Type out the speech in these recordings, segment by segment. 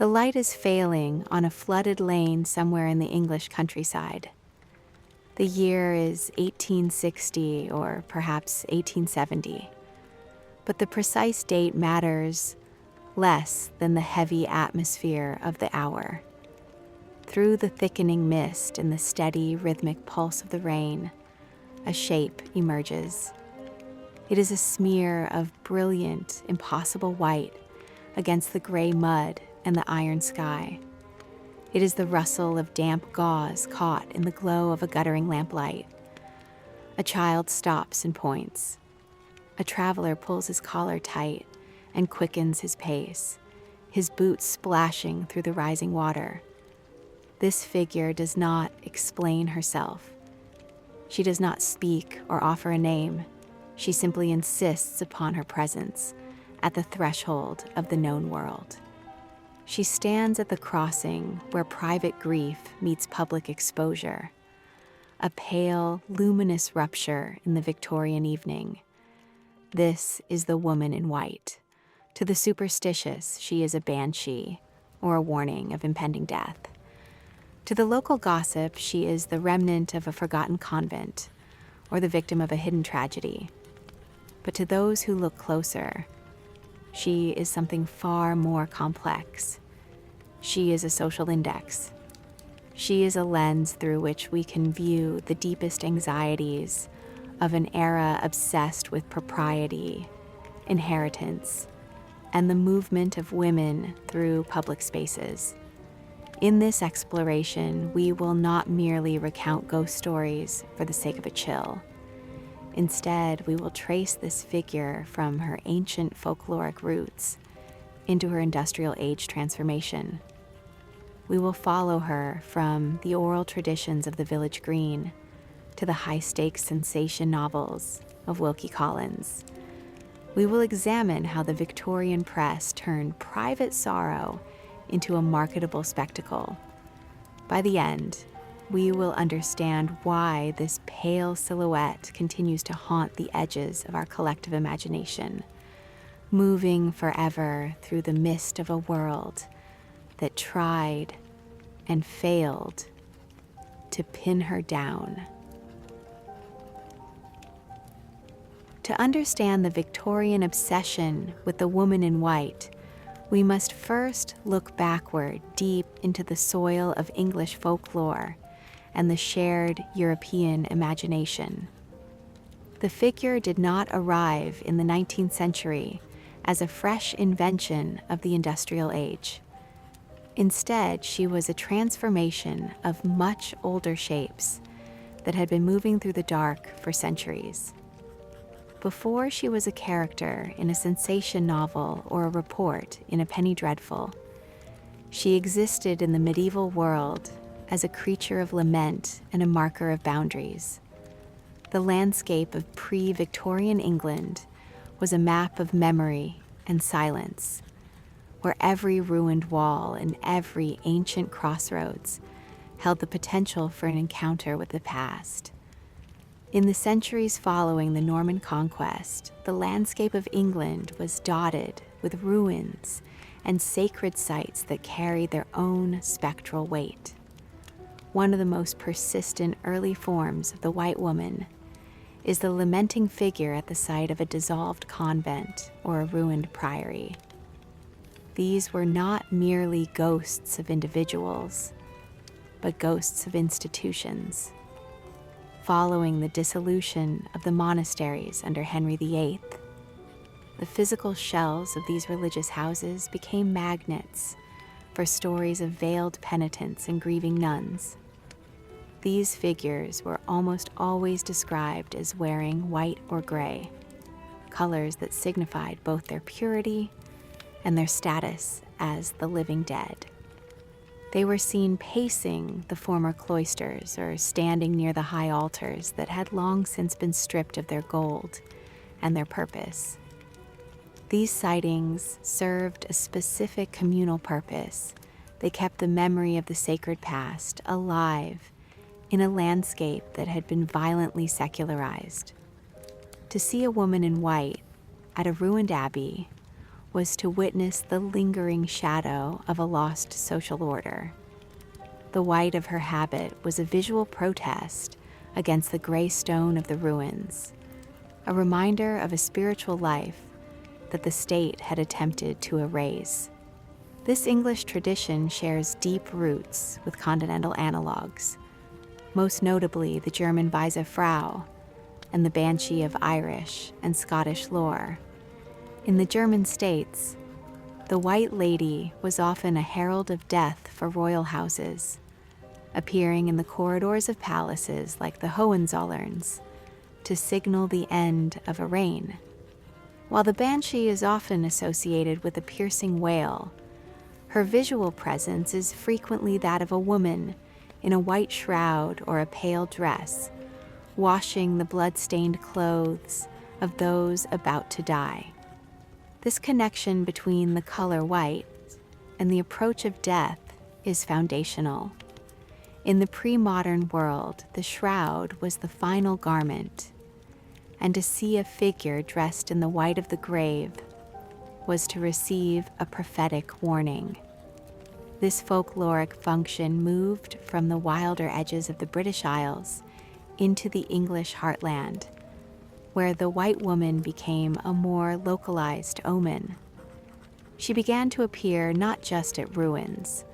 The light is failing on a flooded lane somewhere in the English countryside. The year is 1860 or perhaps 1870, but the precise date matters less than the heavy atmosphere of the hour. Through the thickening mist and the steady, rhythmic pulse of the rain, a shape emerges. It is a smear of brilliant, impossible white against the gray mud and the iron sky. It is the rustle of damp gauze caught in the glow of a guttering lamplight. A child stops and points. A traveler pulls his collar tight and quickens his pace, his boots splashing through the rising water. This figure does not explain herself. She does not speak or offer a name. She simply insists upon her presence at the threshold of the known world. She stands at the crossing where private grief meets public exposure, a pale, luminous rupture in the Victorian evening. This is the woman in white. To the superstitious, she is a banshee or a warning of impending death. To the local gossip, she is the remnant of a forgotten convent or the victim of a hidden tragedy. But to those who look closer, she is something far more complex. She is a social index. She is a lens through which we can view the deepest anxieties of an era obsessed with propriety, inheritance, and the movement of women through public spaces. In this exploration, we will not merely recount ghost stories for the sake of a chill. Instead, we will trace this figure from her ancient folkloric roots into her industrial age transformation. We will follow her from the oral traditions of the village green to the high-stakes sensation novels of Wilkie Collins. We will examine how the Victorian press turned private sorrow into a marketable spectacle. By the end, we will understand why this pale silhouette continues to haunt the edges of our collective imagination, moving forever through the mist of a world that tried and failed to pin her down. To understand the Victorian obsession with the woman in white, we must first look backward deep into the soil of English folklore and the shared European imagination. The figure did not arrive in the 19th century as a fresh invention of the industrial age. Instead, she was a transformation of much older shapes that had been moving through the dark for centuries. Before she was a character in a sensation novel or a report in a penny dreadful, she existed in the medieval world as a creature of lament and a marker of boundaries. The landscape of pre-Victorian England was a map of memory and silence, where every ruined wall and every ancient crossroads held the potential for an encounter with the past. In the centuries following the Norman conquest, the landscape of England was dotted with ruins and sacred sites that carried their own spectral weight. One of the most persistent early forms of the white woman is the lamenting figure at the site of a dissolved convent or a ruined priory. These were not merely ghosts of individuals, but ghosts of institutions. Following the dissolution of the monasteries under Henry VIII, the physical shells of these religious houses became magnets for stories of veiled penitents and grieving nuns. These figures were almost always described as wearing white or gray, colors that signified both their purity and their status as the living dead. They were seen pacing the former cloisters or standing near the high altars that had long since been stripped of their gold and their purpose. These sightings served a specific communal purpose. They kept the memory of the sacred past alive in a landscape that had been violently secularized. To see a woman in white at a ruined abbey was to witness the lingering shadow of a lost social order. The white of her habit was a visual protest against the gray stone of the ruins, a reminder of a spiritual life that the state had attempted to erase. This English tradition shares deep roots with continental analogues, most notably the German Weise Frau and the Banshee of Irish and Scottish lore. In the German states, the White Lady was often a herald of death for royal houses, appearing in the corridors of palaces like the Hohenzollerns to signal the end of a reign. While the Banshee is often associated with a piercing wail, her visual presence is frequently that of a woman in a white shroud or a pale dress, washing the blood-stained clothes of those about to die. This connection between the color white and the approach of death is foundational. In the pre-modern world, the shroud was the final garment, and to see a figure dressed in the white of the grave was to receive a prophetic warning. This folkloric function moved from the wilder edges of the British Isles into the English heartland, where the white woman became a more localized omen. She began to appear not just at ruins,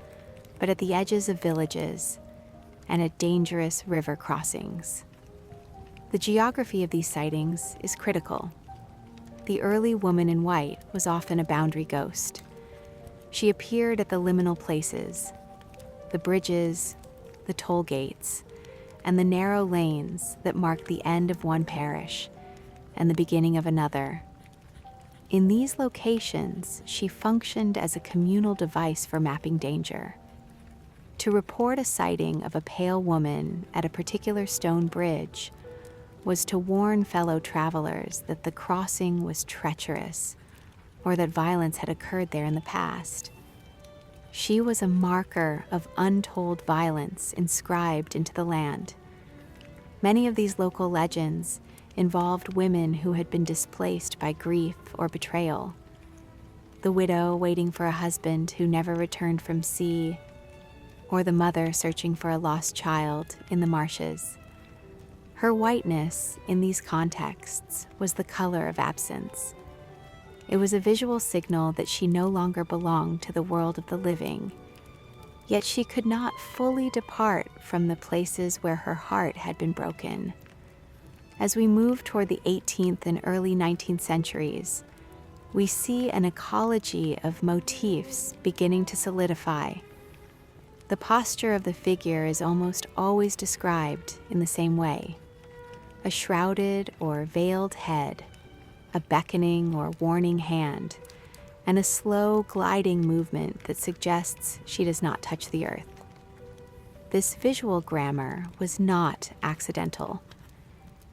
but at the edges of villages and at dangerous river crossings. The geography of these sightings is critical. The early woman in white was often a boundary ghost. She appeared at the liminal places, the bridges, the toll gates, and the narrow lanes that marked the end of one parish and the beginning of another. In these locations, she functioned as a communal device for mapping danger. To report a sighting of a pale woman at a particular stone bridge was to warn fellow travelers that the crossing was treacherous or that violence had occurred there in the past. She was a marker of untold violence inscribed into the land. Many of these local legends involved women who had been displaced by grief or betrayal. The widow waiting for a husband who never returned from sea, or the mother searching for a lost child in the marshes. Her whiteness in these contexts was the color of absence. It was a visual signal that she no longer belonged to the world of the living, yet she could not fully depart from the places where her heart had been broken. As we move toward the 18th and early 19th centuries, we see an ecology of motifs beginning to solidify. The posture of the figure is almost always described in the same way: a shrouded or veiled head, a beckoning or warning hand, and a slow gliding movement that suggests she does not touch the earth. This visual grammar was not accidental.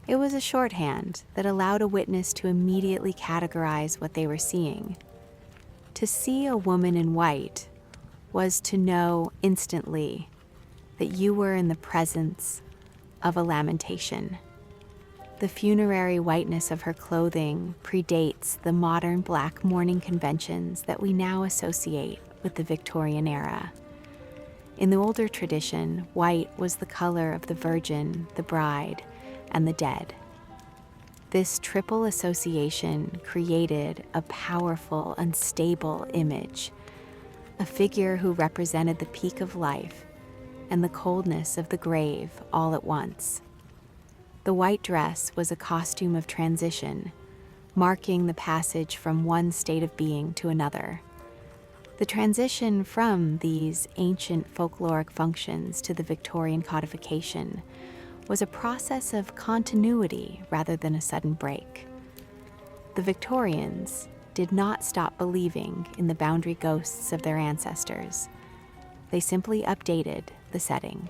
It was a shorthand that allowed a witness to immediately categorize what they were seeing. To see a woman in white was to know instantly that you were in the presence of a lamentation. The funerary whiteness of her clothing predates the modern black mourning conventions that we now associate with the Victorian era. In the older tradition, white was the color of the virgin, the bride, and the dead. This triple association created a powerful, unstable image, a figure who represented the peak of life and the coldness of the grave all at once. The white dress was a costume of transition, marking the passage from one state of being to another. The transition from these ancient folkloric functions to the Victorian codification was a process of continuity rather than a sudden break. The Victorians did not stop believing in the boundary ghosts of their ancestors. They simply updated the setting.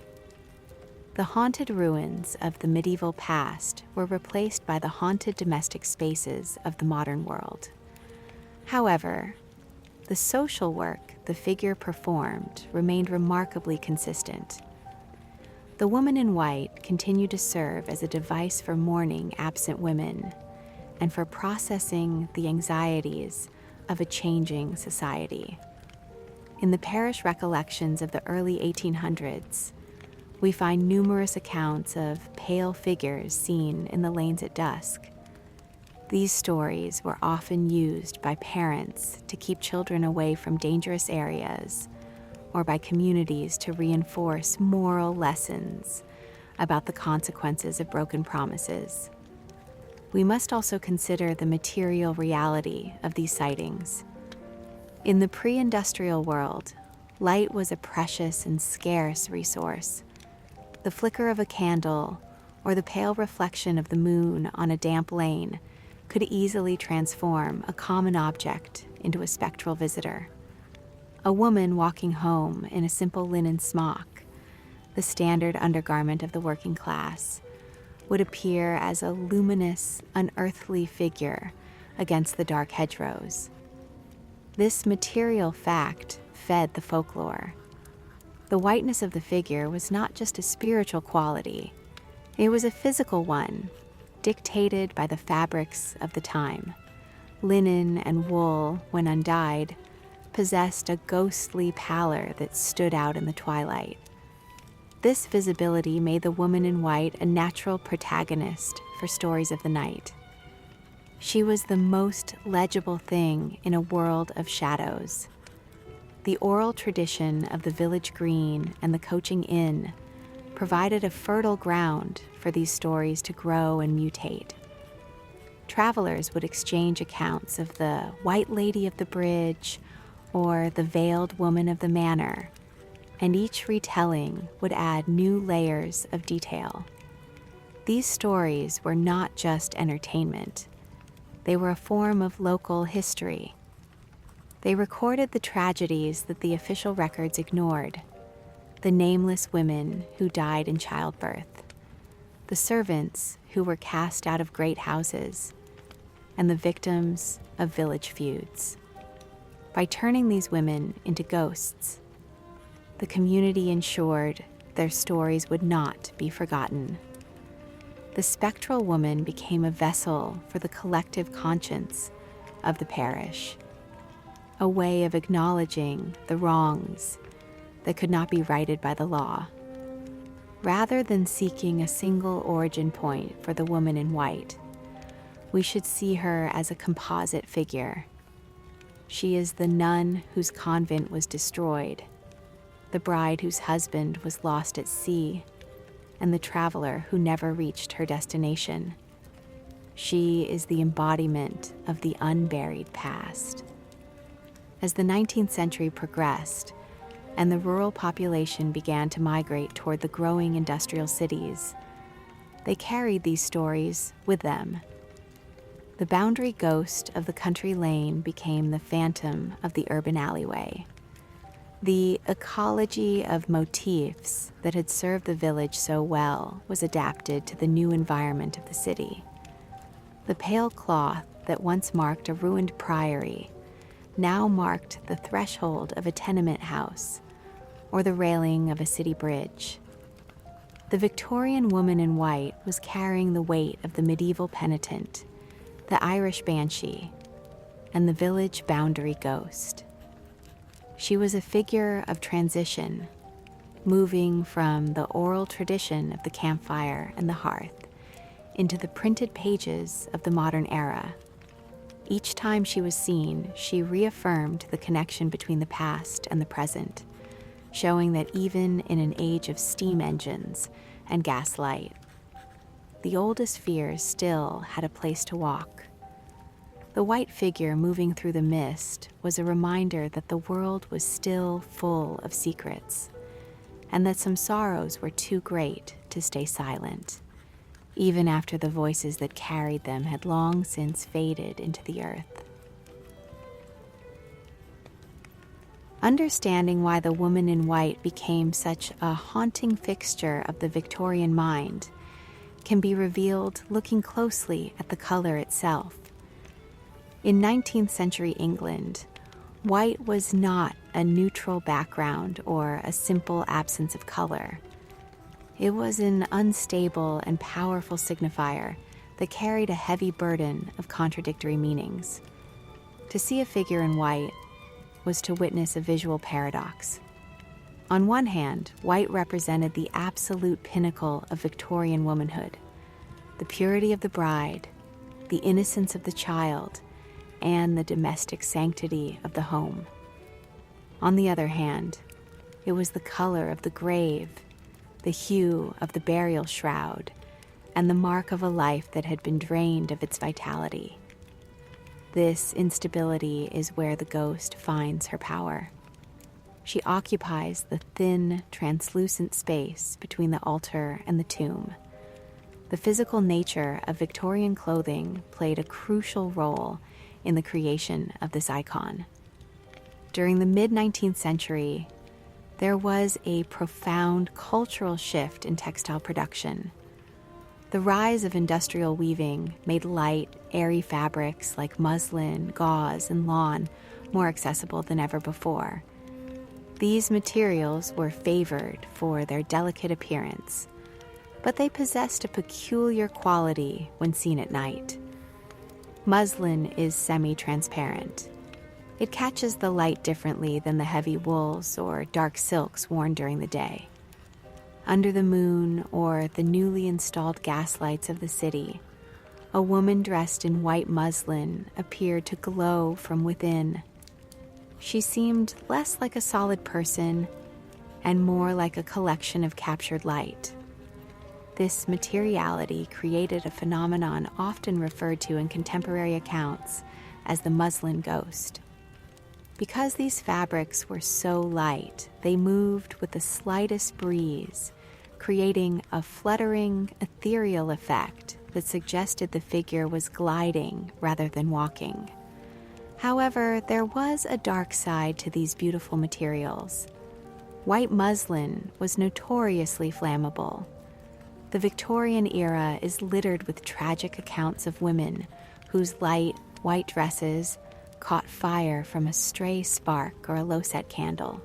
The haunted ruins of the medieval past were replaced by the haunted domestic spaces of the modern world. However, the social work the figure performed remained remarkably consistent. The woman in white continued to serve as a device for mourning absent women and for processing the anxieties of a changing society. In the parish recollections of the early 1800s, we find numerous accounts of pale figures seen in the lanes at dusk. These stories were often used by parents to keep children away from dangerous areas, or by communities to reinforce moral lessons about the consequences of broken promises. We must also consider the material reality of these sightings. In the pre-industrial world, light was a precious and scarce resource. The flicker of a candle or the pale reflection of the moon on a damp lane could easily transform a common object into a spectral visitor. A woman walking home in a simple linen smock, the standard undergarment of the working class, would appear as a luminous, unearthly figure against the dark hedgerows. This material fact fed the folklore. The whiteness of the figure was not just a spiritual quality, it was a physical one, dictated by the fabrics of the time. Linen and wool, when undyed, possessed a ghostly pallor that stood out in the twilight. This visibility made the woman in white a natural protagonist for stories of the night. She was the most legible thing in a world of shadows. The oral tradition of the village green and the coaching inn provided a fertile ground for these stories to grow and mutate. Travelers would exchange accounts of the white lady of the bridge or the veiled woman of the manor, and each retelling would add new layers of detail. These stories were not just entertainment. They were a form of local history. They recorded the tragedies that the official records ignored: the nameless women who died in childbirth, the servants who were cast out of great houses, and the victims of village feuds. By turning these women into ghosts, the community ensured their stories would not be forgotten. The spectral woman became a vessel for the collective conscience of the parish, a way of acknowledging the wrongs that could not be righted by the law. Rather than seeking a single origin point for the woman in white, we should see her as a composite figure. She is the nun whose convent was destroyed, the bride whose husband was lost at sea, and the traveler who never reached her destination. She is the embodiment of the unburied past. As the 19th century progressed and the rural population began to migrate toward the growing industrial cities, they carried these stories with them. The boundary ghost of the country lane became the phantom of the urban alleyway. The ecology of motifs that had served the village so well was adapted to the new environment of the city. The pale cloth that once marked a ruined priory now marked the threshold of a tenement house or the railing of a city bridge. The Victorian woman in white was carrying the weight of the medieval penitent, the Irish banshee, and the village boundary ghost. She was a figure of transition, moving from the oral tradition of the campfire and the hearth into the printed pages of the modern era. Each time she was seen, she reaffirmed the connection between the past and the present, showing that even in an age of steam engines and gaslight, the oldest fears still had a place to walk. The white figure moving through the mist was a reminder that the world was still full of secrets, and that some sorrows were too great to stay silent, even after the voices that carried them had long since faded into the earth. Understanding why the woman in white became such a haunting fixture of the Victorian mind can be revealed looking closely at the color itself. In 19th century England, white was not a neutral background or a simple absence of color. It was an unstable and powerful signifier that carried a heavy burden of contradictory meanings. To see a figure in white was to witness a visual paradox. On one hand, white represented the absolute pinnacle of Victorian womanhood, the purity of the bride, the innocence of the child, and the domestic sanctity of the home. On the other hand, it was the color of the grave, the hue of the burial shroud, and the mark of a life that had been drained of its vitality. This instability is where the ghost finds her power. She occupies the thin, translucent space between the altar and the tomb. The physical nature of Victorian clothing played a crucial role in the creation of this icon. During the mid-19th century, there was a profound cultural shift in textile production. The rise of industrial weaving made light, airy fabrics like muslin, gauze, and lawn more accessible than ever before. These materials were favored for their delicate appearance, but they possessed a peculiar quality when seen at night. Muslin is semi-transparent. It catches the light differently than the heavy wools or dark silks worn during the day. Under the moon or the newly installed gaslights of the city, a woman dressed in white muslin appeared to glow from within. She seemed less like a solid person and more like a collection of captured light. This materiality created a phenomenon often referred to in contemporary accounts as the muslin ghost. Because these fabrics were so light, they moved with the slightest breeze, creating a fluttering, ethereal effect that suggested the figure was gliding rather than walking. However, there was a dark side to these beautiful materials. White muslin was notoriously flammable. The Victorian era is littered with tragic accounts of women whose light, white dresses caught fire from a stray spark or a low-set candle.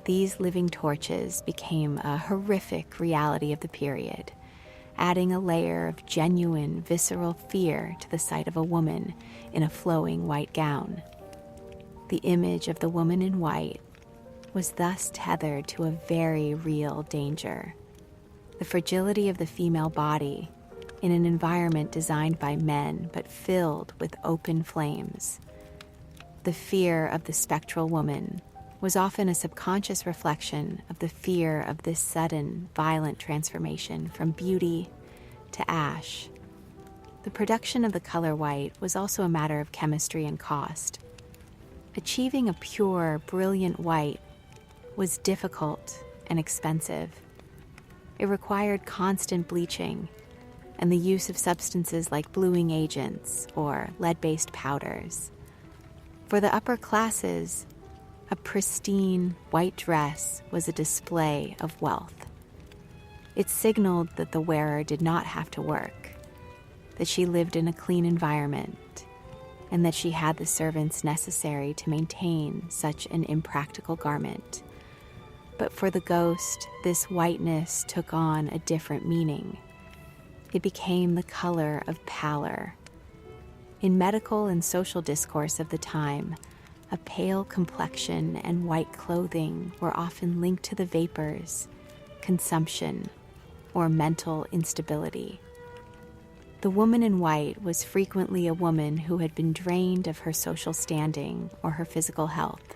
These living torches became a horrific reality of the period, adding a layer of genuine, visceral fear to the sight of a woman in a flowing white gown. The image of the woman in white was thus tethered to a very real danger: the fragility of the female body in an environment designed by men but filled with open flames. The fear of the spectral woman was often a subconscious reflection of the fear of this sudden, violent transformation from beauty to ash. The production of the color white was also a matter of chemistry and cost. Achieving a pure, brilliant white was difficult and expensive. It required constant bleaching and the use of substances like bluing agents or lead-based powders. For the upper classes, a pristine white dress was a display of wealth. It signaled that the wearer did not have to work, that she lived in a clean environment, and that she had the servants necessary to maintain such an impractical garment. But for the ghost, this whiteness took on a different meaning. It became the color of pallor. In medical and social discourse of the time, a pale complexion and white clothing were often linked to the vapors, consumption, or mental instability. The woman in white was frequently a woman who had been drained of her social standing or her physical health.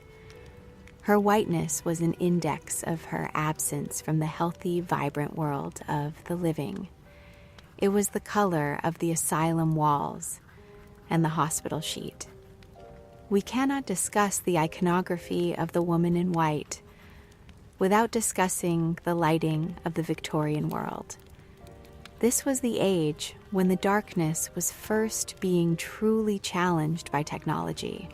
Her whiteness was an index of her absence from the healthy, vibrant world of the living. It was the color of the asylum walls and the hospital sheet. We cannot discuss the iconography of the woman in white without discussing the lighting of the Victorian world. This was the age when the darkness was first being truly challenged by technology.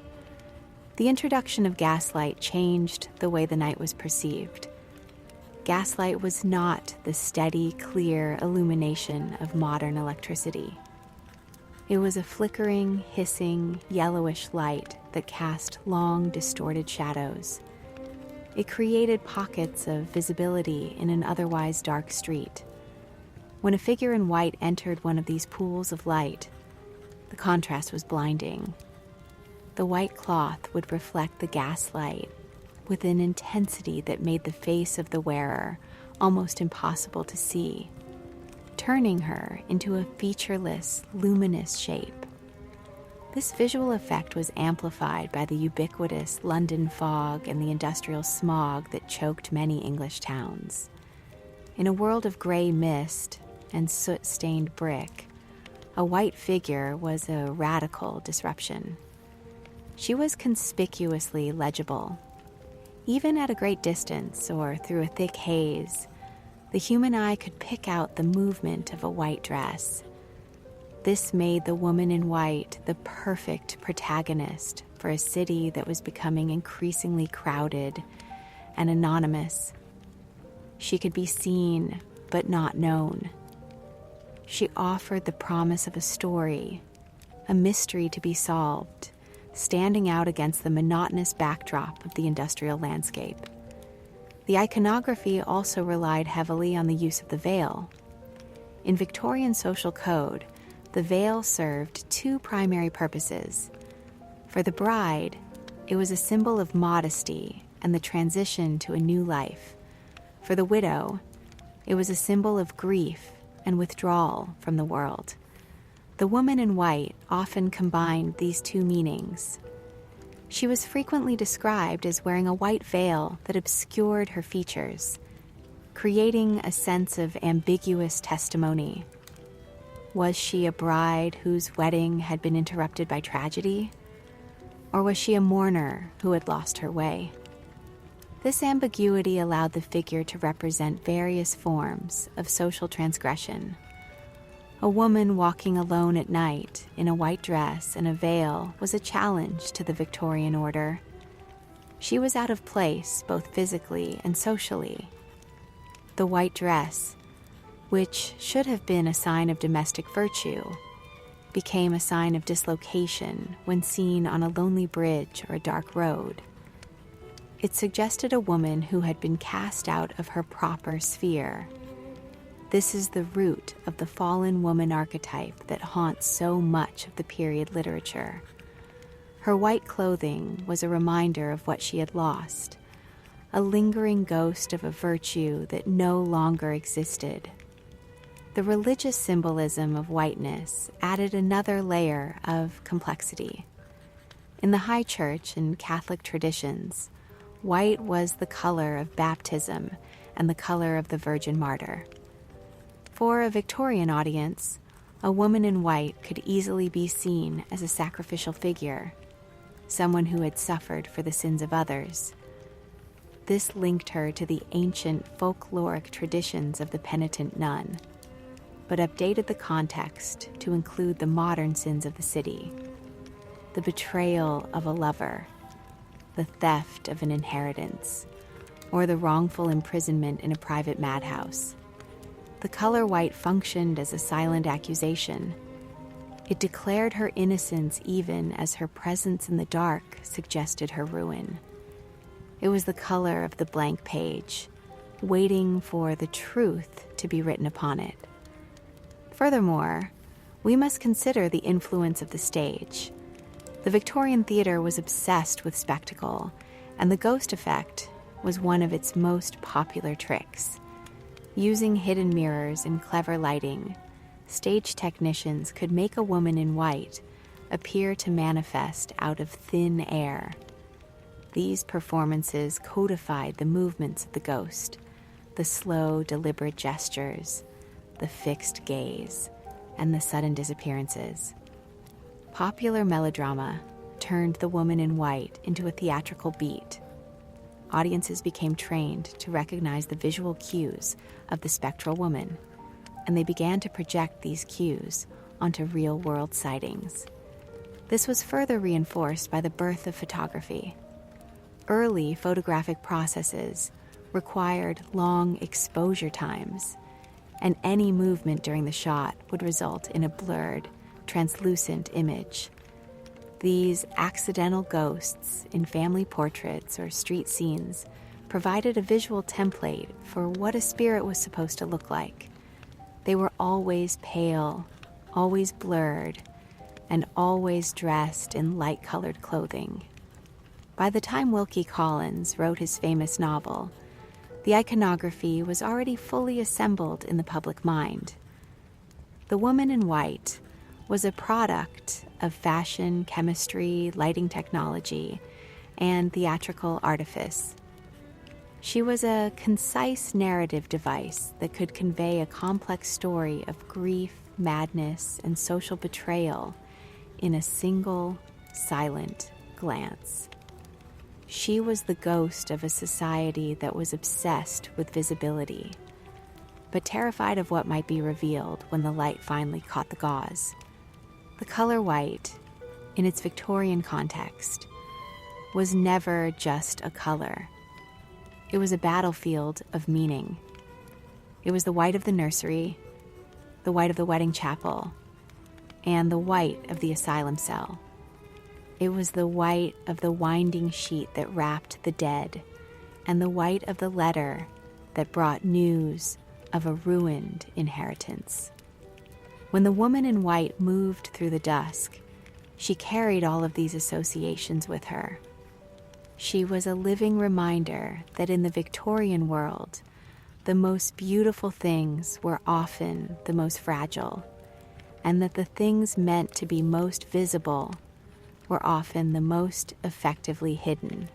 The introduction of gaslight changed the way the night was perceived. Gaslight was not the steady, clear illumination of modern electricity. It was a flickering, hissing, yellowish light that cast long, distorted shadows. It created pockets of visibility in an otherwise dark street. When a figure in white entered one of these pools of light, the contrast was blinding. The white cloth would reflect the gaslight with an intensity that made the face of the wearer almost impossible to see, turning her into a featureless, luminous shape. This visual effect was amplified by the ubiquitous London fog and the industrial smog that choked many English towns. In a world of gray mist and soot-stained brick, a white figure was a radical disruption. She was conspicuously legible. Even at a great distance or through a thick haze, the human eye could pick out the movement of a white dress. This made the woman in white the perfect protagonist for a city that was becoming increasingly crowded and anonymous. She could be seen, but not known. She offered the promise of a story, a mystery to be solved, standing out against the monotonous backdrop of the industrial landscape. The iconography also relied heavily on the use of the veil. In Victorian social code, the veil served two primary purposes. For the bride, it was a symbol of modesty and the transition to a new life. For the widow, it was a symbol of grief and withdrawal from the world. The woman in white often combined these two meanings. She was frequently described as wearing a white veil that obscured her features, creating a sense of ambiguous testimony. Was she a bride whose wedding had been interrupted by tragedy? Or was she a mourner who had lost her way? This ambiguity allowed the figure to represent various forms of social transgression. A woman walking alone at night in a white dress and a veil was a challenge to the Victorian order. She was out of place both physically and socially. The white dress, which should have been a sign of domestic virtue, became a sign of dislocation when seen on a lonely bridge or a dark road. It suggested a woman who had been cast out of her proper sphere. This is the root of the fallen woman archetype that haunts so much of the period literature. Her white clothing was a reminder of what she had lost, a lingering ghost of a virtue that no longer existed. The religious symbolism of whiteness added another layer of complexity. In the High Church and Catholic traditions, white was the color of baptism and the color of the Virgin Martyr. For a Victorian audience, a woman in white could easily be seen as a sacrificial figure, someone who had suffered for the sins of others. This linked her to the ancient folkloric traditions of the penitent nun, but updated the context to include the modern sins of the city, the betrayal of a lover, the theft of an inheritance, or the wrongful imprisonment in a private madhouse. The color white functioned as a silent accusation. It declared her innocence even as her presence in the dark suggested her ruin. It was the color of the blank page, waiting for the truth to be written upon it. Furthermore, we must consider the influence of the stage. The Victorian theatre was obsessed with spectacle, and the ghost effect was one of its most popular tricks. Using hidden mirrors and clever lighting, stage technicians could make a woman in white appear to manifest out of thin air. These performances codified the movements of the ghost, the slow, deliberate gestures, the fixed gaze, and the sudden disappearances. Popular melodrama turned the woman in white into a theatrical beat. Audiences became trained to recognize the visual cues of the spectral woman, and they began to project these cues onto real-world sightings. This was further reinforced by the birth of photography. Early photographic processes required long exposure times, and any movement during the shot would result in a blurred, translucent image. These accidental ghosts in family portraits or street scenes provided a visual template for what a spirit was supposed to look like. They were always pale, always blurred, and always dressed in light-colored clothing. By the time Wilkie Collins wrote his famous novel, the iconography was already fully assembled in the public mind. The woman in white was a product of fashion, chemistry, lighting technology, and theatrical artifice. She was a concise narrative device that could convey a complex story of grief, madness, and social betrayal in a single, silent glance. She was the ghost of a society that was obsessed with visibility, but terrified of what might be revealed when the light finally caught the gauze. The color white, in its Victorian context, was never just a color. It was a battlefield of meaning. It was the white of the nursery, the white of the wedding chapel, and the white of the asylum cell. It was the white of the winding sheet that wrapped the dead, and the white of the letter that brought news of a ruined inheritance. When the woman in white moved through the dusk, she carried all of these associations with her. She was a living reminder that in the Victorian world, the most beautiful things were often the most fragile, and that the things meant to be most visible were often the most effectively hidden.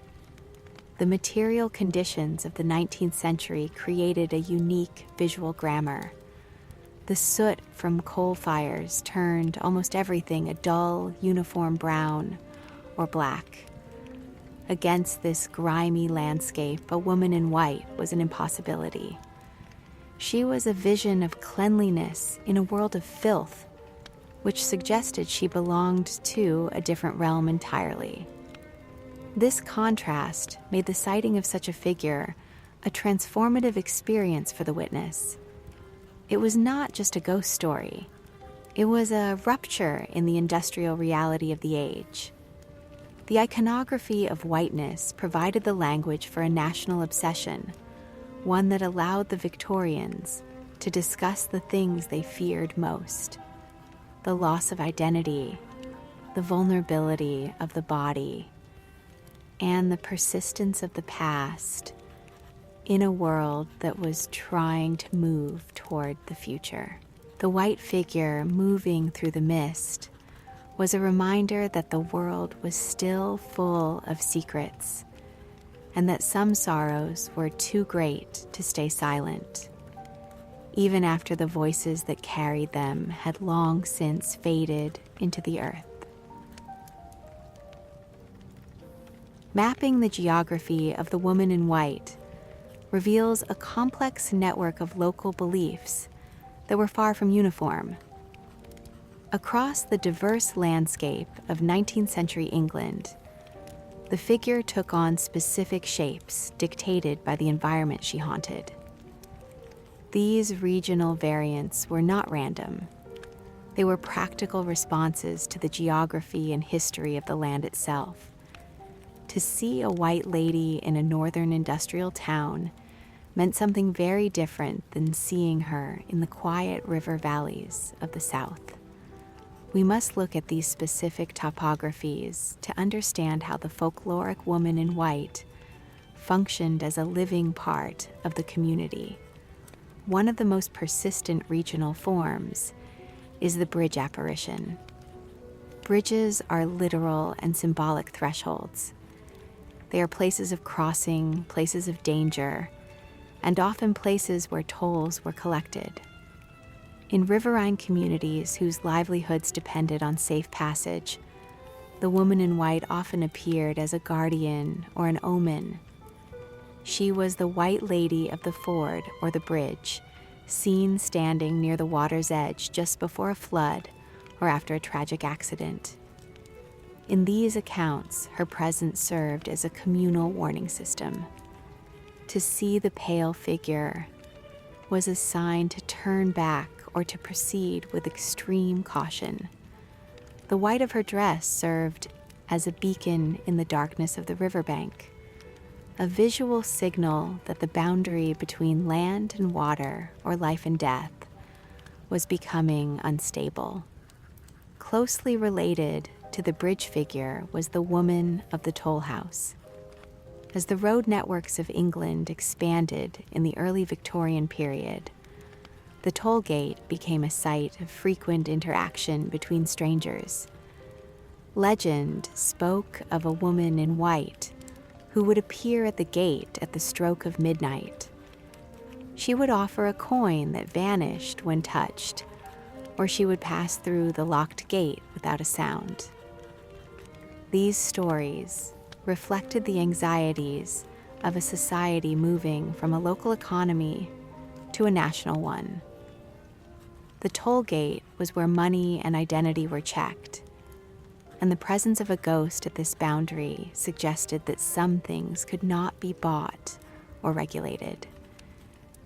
The material conditions of the 19th century created a unique visual grammar. The soot from coal fires turned almost everything a dull, uniform brown or black. Against this grimy landscape, a woman in white was an impossibility. She was a vision of cleanliness in a world of filth, which suggested she belonged to a different realm entirely. This contrast made the sighting of such a figure a transformative experience for the witness. It was not just a ghost story. It was a rupture in the industrial reality of the age. The iconography of whiteness provided the language for a national obsession, one that allowed the Victorians to discuss the things they feared most: the loss of identity, the vulnerability of the body, and the persistence of the past in a world that was trying to move toward the future. The white figure moving through the mist was a reminder that the world was still full of secrets, and that some sorrows were too great to stay silent, even after the voices that carried them had long since faded into the earth. Mapping the geography of the woman in white reveals a complex network of local beliefs that were far from uniform. Across the diverse landscape of 19th century England, the figure took on specific shapes dictated by the environment she haunted. These regional variants were not random. They were practical responses to the geography and history of the land itself. To see a white lady in a northern industrial town meant something very different than seeing her in the quiet river valleys of the South. We must look at these specific topographies to understand how the folkloric woman in white functioned as a living part of the community. One of the most persistent regional forms is the bridge apparition. Bridges are literal and symbolic thresholds. They are places of crossing, places of danger, and often places where tolls were collected. In riverine communities whose livelihoods depended on safe passage, the woman in white often appeared as a guardian or an omen. She was the white lady of the ford or the bridge, seen standing near the water's edge just before a flood or after a tragic accident. In these accounts, her presence served as a communal warning system. To see the pale figure was a sign to turn back or to proceed with extreme caution. The white of her dress served as a beacon in the darkness of the riverbank, a visual signal that the boundary between land and water, or life and death, was becoming unstable. closely related to the bridge figure was the woman of the toll house. As the road networks of England expanded in the early Victorian period, the toll gate became a site of frequent interaction between strangers. Legend spoke of a woman in white who would appear at the gate at the stroke of midnight. She would offer a coin that vanished when touched, or she would pass through the locked gate without a sound. These stories reflected the anxieties of a society moving from a local economy to a national one. The toll gate was where money and identity were checked, and the presence of a ghost at this boundary suggested that some things could not be bought or regulated.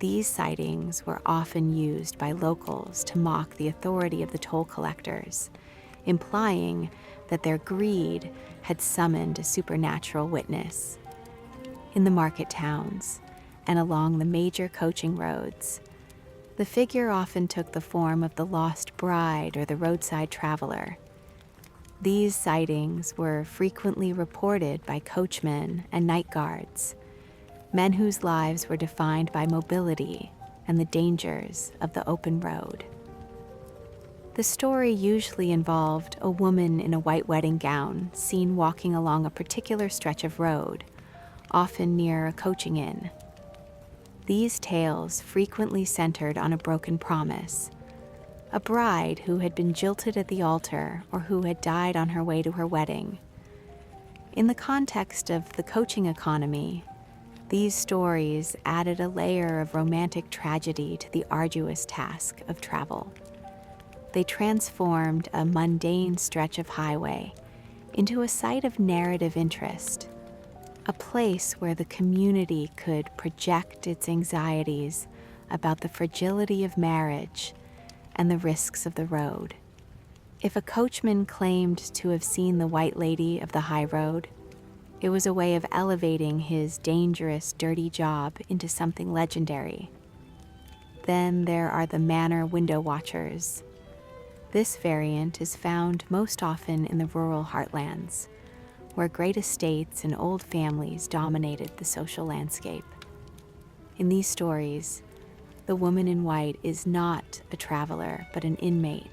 These sightings were often used by locals to mock the authority of the toll collectors, implying that their greed had summoned a supernatural witness. In the market towns and along the major coaching roads, the figure often took the form of the lost bride or the roadside traveler. These sightings were frequently reported by coachmen and night guards, men whose lives were defined by mobility and the dangers of the open road. The story usually involved a woman in a white wedding gown seen walking along a particular stretch of road, often near a coaching inn. These tales frequently centered on a broken promise, a bride who had been jilted at the altar or who had died on her way to her wedding. In the context of the coaching economy, these stories added a layer of romantic tragedy to the arduous task of travel. They transformed a mundane stretch of highway into a site of narrative interest, a place where the community could project its anxieties about the fragility of marriage and the risks of the road. If a coachman claimed to have seen the White Lady of the high road, it was a way of elevating his dangerous, dirty job into something legendary. Then there are the manor window watchers. This variant is found most often in the rural heartlands, where great estates and old families dominated the social landscape. In these stories, the woman in white is not a traveler, but an inmate.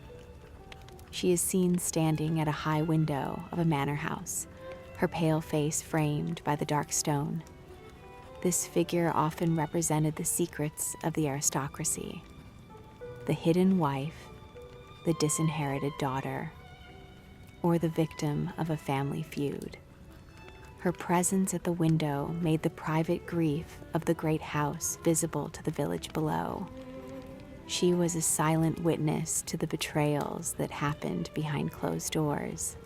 She is seen standing at a high window of a manor house, her pale face framed by the dark stone. This figure often represented the secrets of the aristocracy, the hidden wife, the disinherited daughter, or the victim of a family feud. Her presence at the window made the private grief of the great house visible to the village below. She was a silent witness to the betrayals that happened behind closed doors,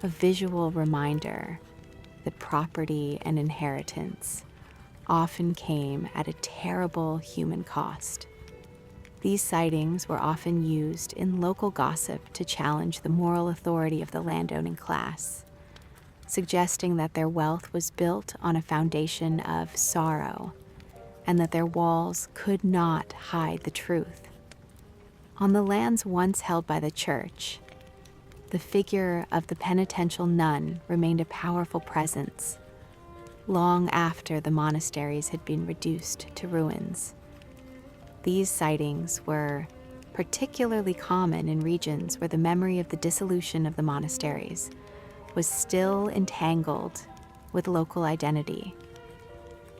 a visual reminder that property and inheritance often came at a terrible human cost. These sightings were often used in local gossip to challenge the moral authority of the landowning class, suggesting that their wealth was built on a foundation of sorrow and that their walls could not hide the truth. On the lands once held by the church, the figure of the penitential nun remained a powerful presence long after the monasteries had been reduced to ruins. These sightings were particularly common in regions where the memory of the dissolution of the monasteries was still entangled with local identity.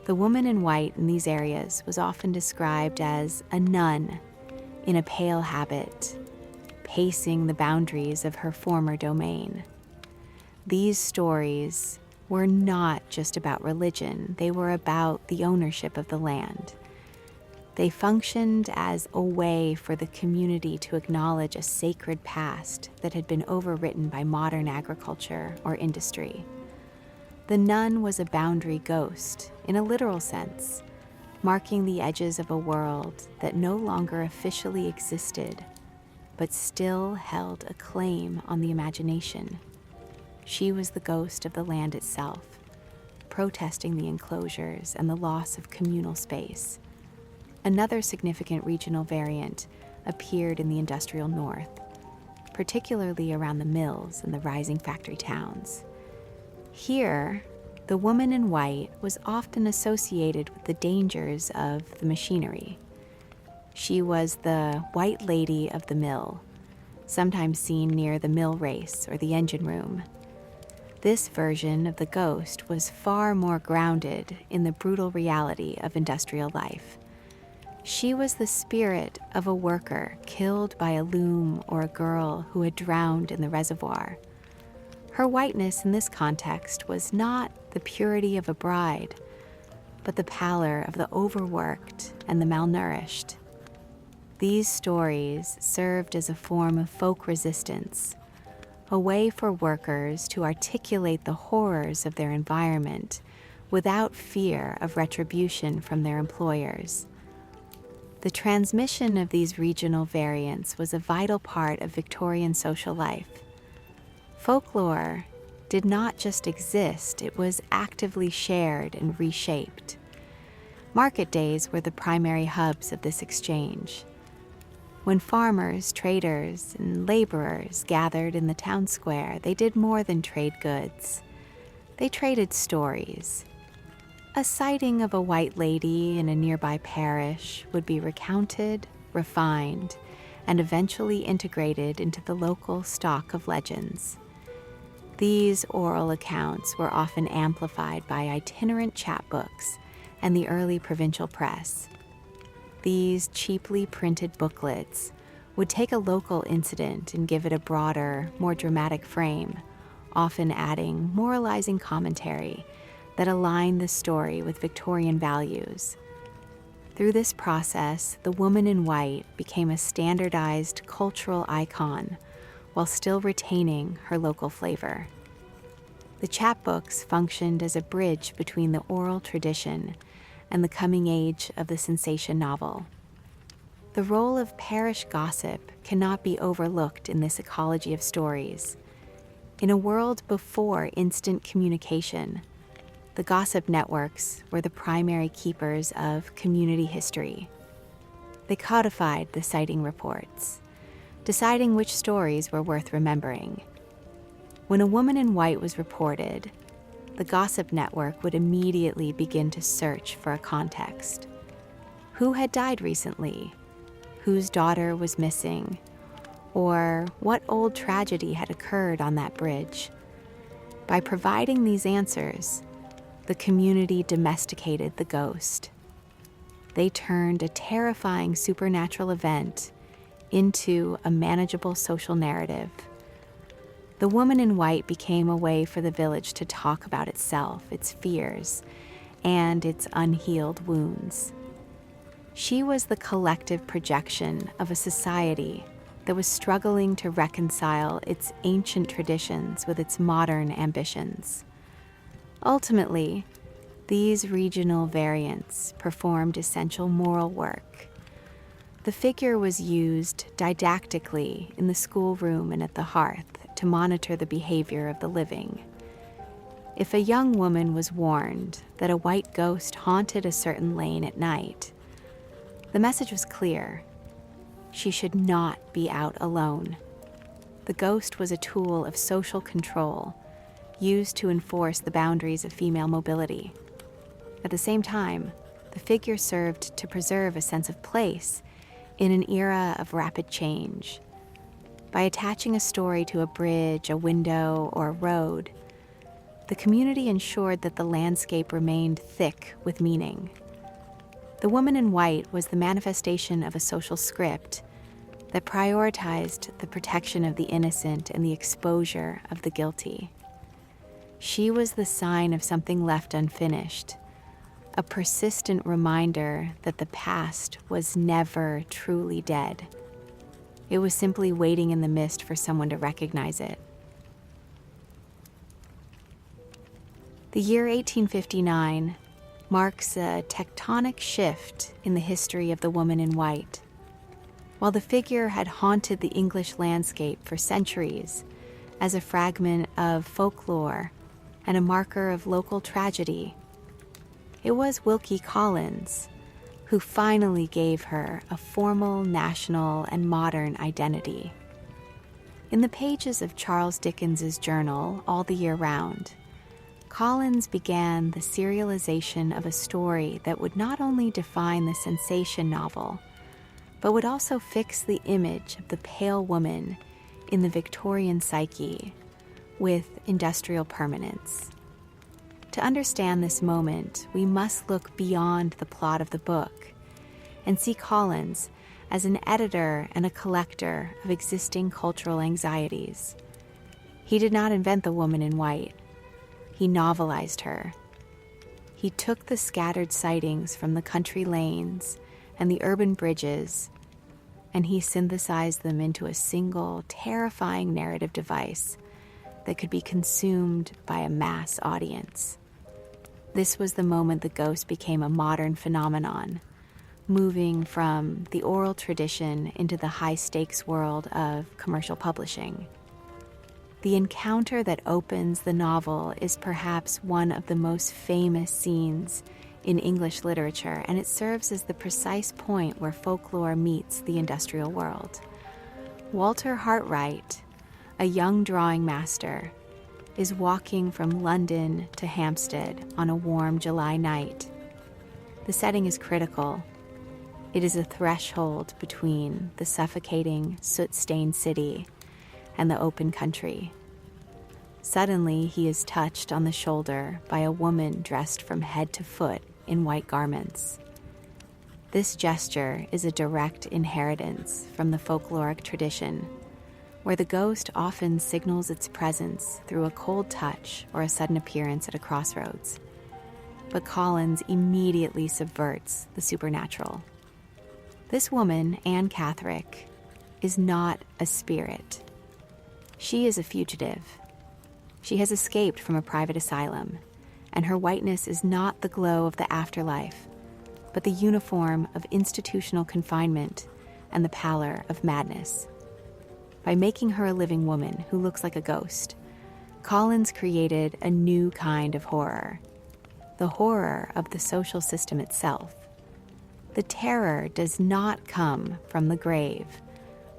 The woman in white in these areas was often described as a nun in a pale habit, pacing the boundaries of her former domain. These stories were not just about religion, they were about the ownership of the land. They functioned as a way for the community to acknowledge a sacred past that had been overwritten by modern agriculture or industry. The nun was a boundary ghost, in a literal sense, marking the edges of a world that no longer officially existed, but still held a claim on the imagination. She was the ghost of the land itself, protesting the enclosures and the loss of communal space. Another significant regional variant appeared in the industrial north. particularly around the mills and the rising factory towns. Here, the woman in white was often associated with the dangers of the machinery. She was the white lady of the mill, sometimes seen near the mill race or the engine room. This version of the ghost was far more grounded in the brutal reality of industrial life. She was the spirit of a worker killed by a loom or a girl who had drowned in the reservoir. Her whiteness in this context was not the purity of a bride, but the pallor of the overworked and the malnourished. These stories served as a form of folk resistance, a way for workers to articulate the horrors of their environment without fear of retribution from their employers. The transmission of these regional variants was a vital part of Victorian social life. Folklore did not just exist, it was actively shared and reshaped. Market days were the primary hubs of this exchange. When farmers, traders, and laborers gathered in the town square, they did more than trade goods. They traded stories. A sighting of a white lady in a nearby parish would be recounted, refined, and eventually integrated into the local stock of legends. These oral accounts were often amplified by itinerant chapbooks and the early provincial press. These cheaply printed booklets would take a local incident and give it a broader, more dramatic frame, often adding moralizing commentary that aligned the story with Victorian values. Through this process, the woman in white became a standardized cultural icon while still retaining her local flavor. The chapbooks functioned as a bridge between the oral tradition and the coming age of the sensation novel. The role of parish gossip cannot be overlooked in this ecology of stories. In a world before instant communication, the gossip networks were the primary keepers of community history. They codified the sighting reports, deciding which stories were worth remembering. When a woman in white was reported, the gossip network would immediately begin to search for a context. Who had died recently? Whose daughter was missing? Or what old tragedy had occurred on that bridge? By providing these answers, the community domesticated the ghost. They turned a terrifying supernatural event into a manageable social narrative. The woman in white became a way for the village to talk about itself, its fears, and its unhealed wounds. She was the collective projection of a society that was struggling to reconcile its ancient traditions with its modern ambitions. Ultimately, these regional variants performed essential moral work. The figure was used didactically in the schoolroom and at the hearth to monitor the behavior of the living. If a young woman was warned that a white ghost haunted a certain lane at night, the message was clear. She should not be out alone. The ghost was a tool of social control, used to enforce the boundaries of female mobility. At the same time, the figure served to preserve a sense of place in an era of rapid change. By attaching a story to a bridge, a window, or a road, the community ensured that the landscape remained thick with meaning. The woman in white was the manifestation of a social script that prioritized the protection of the innocent and the exposure of the guilty. She was the sign of something left unfinished, a persistent reminder that the past was never truly dead. It was simply waiting in the mist for someone to recognize it. The year 1859 marks a tectonic shift in the history of the woman in white. While the figure had haunted the English landscape for centuries as a fragment of folklore and a marker of local tragedy, it was Wilkie Collins who finally gave her a formal, national, and modern identity. In the pages of Charles Dickens's journal, All the Year Round, Collins began the serialization of a story that would not only define the sensation novel, but would also fix the image of the pale woman in the Victorian psyche with industrial permanence. To understand this moment, we must look beyond the plot of the book and see Collins as an editor and a collector of existing cultural anxieties. He did not invent the woman in white. He novelized her. He took the scattered sightings from the country lanes and the urban bridges, and he synthesized them into a single, terrifying narrative device that could be consumed by a mass audience. This was the moment the ghost became a modern phenomenon, moving from the oral tradition into the high-stakes world of commercial publishing. The encounter that opens the novel is perhaps one of the most famous scenes in English literature, and it serves as the precise point where folklore meets the industrial world. Walter Hartwright, a young drawing master, is walking from London to Hampstead on a warm July night. The setting is critical. It is a threshold between the suffocating, soot-stained city and the open country. Suddenly, he is touched on the shoulder by a woman dressed from head to foot in white garments. This gesture is a direct inheritance from the folkloric tradition, where the ghost often signals its presence through a cold touch or a sudden appearance at a crossroads. But Collins immediately subverts the supernatural. This woman, Anne Catherick, is not a spirit. She is a fugitive. She has escaped from a private asylum, and her whiteness is not the glow of the afterlife, but the uniform of institutional confinement and the pallor of madness. By making her a living woman who looks like a ghost, Collins created a new kind of horror, the horror of the social system itself. The terror does not come from the grave,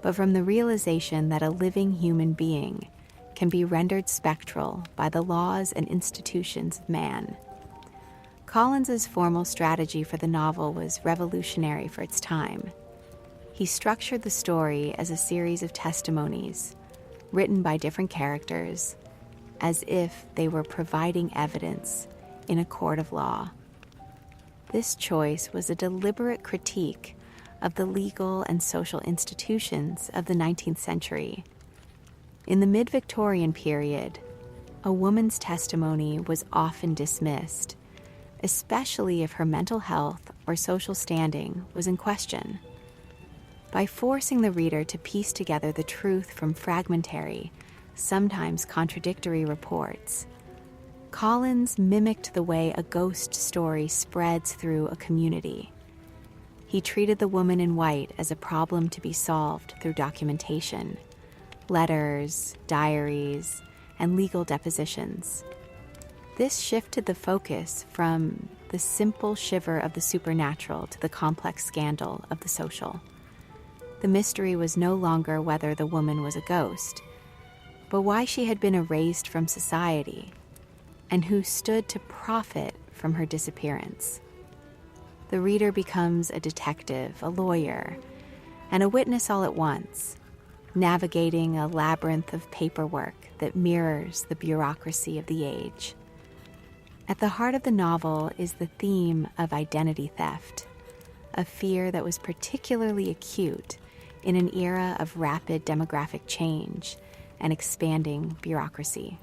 but from the realization that a living human being can be rendered spectral by the laws and institutions of man. Collins's formal strategy for the novel was revolutionary for its time. He structured the story as a series of testimonies, written by different characters, as if they were providing evidence in a court of law. This choice was a deliberate critique of the legal and social institutions of the 19th century. In the mid-Victorian period, a woman's testimony was often dismissed, especially if her mental health or social standing was in question. By forcing the reader to piece together the truth from fragmentary, sometimes contradictory reports, Collins mimicked the way a ghost story spreads through a community. He treated the woman in white as a problem to be solved through documentation, letters, diaries, and legal depositions. This shifted the focus from the simple shiver of the supernatural to the complex scandal of the social. The mystery was no longer whether the woman was a ghost, but why she had been erased from society, and who stood to profit from her disappearance. The reader becomes a detective, a lawyer, and a witness all at once, navigating a labyrinth of paperwork that mirrors the bureaucracy of the age. At the heart of the novel is the theme of identity theft, a fear that was particularly acute in an era of rapid demographic change and expanding bureaucracy.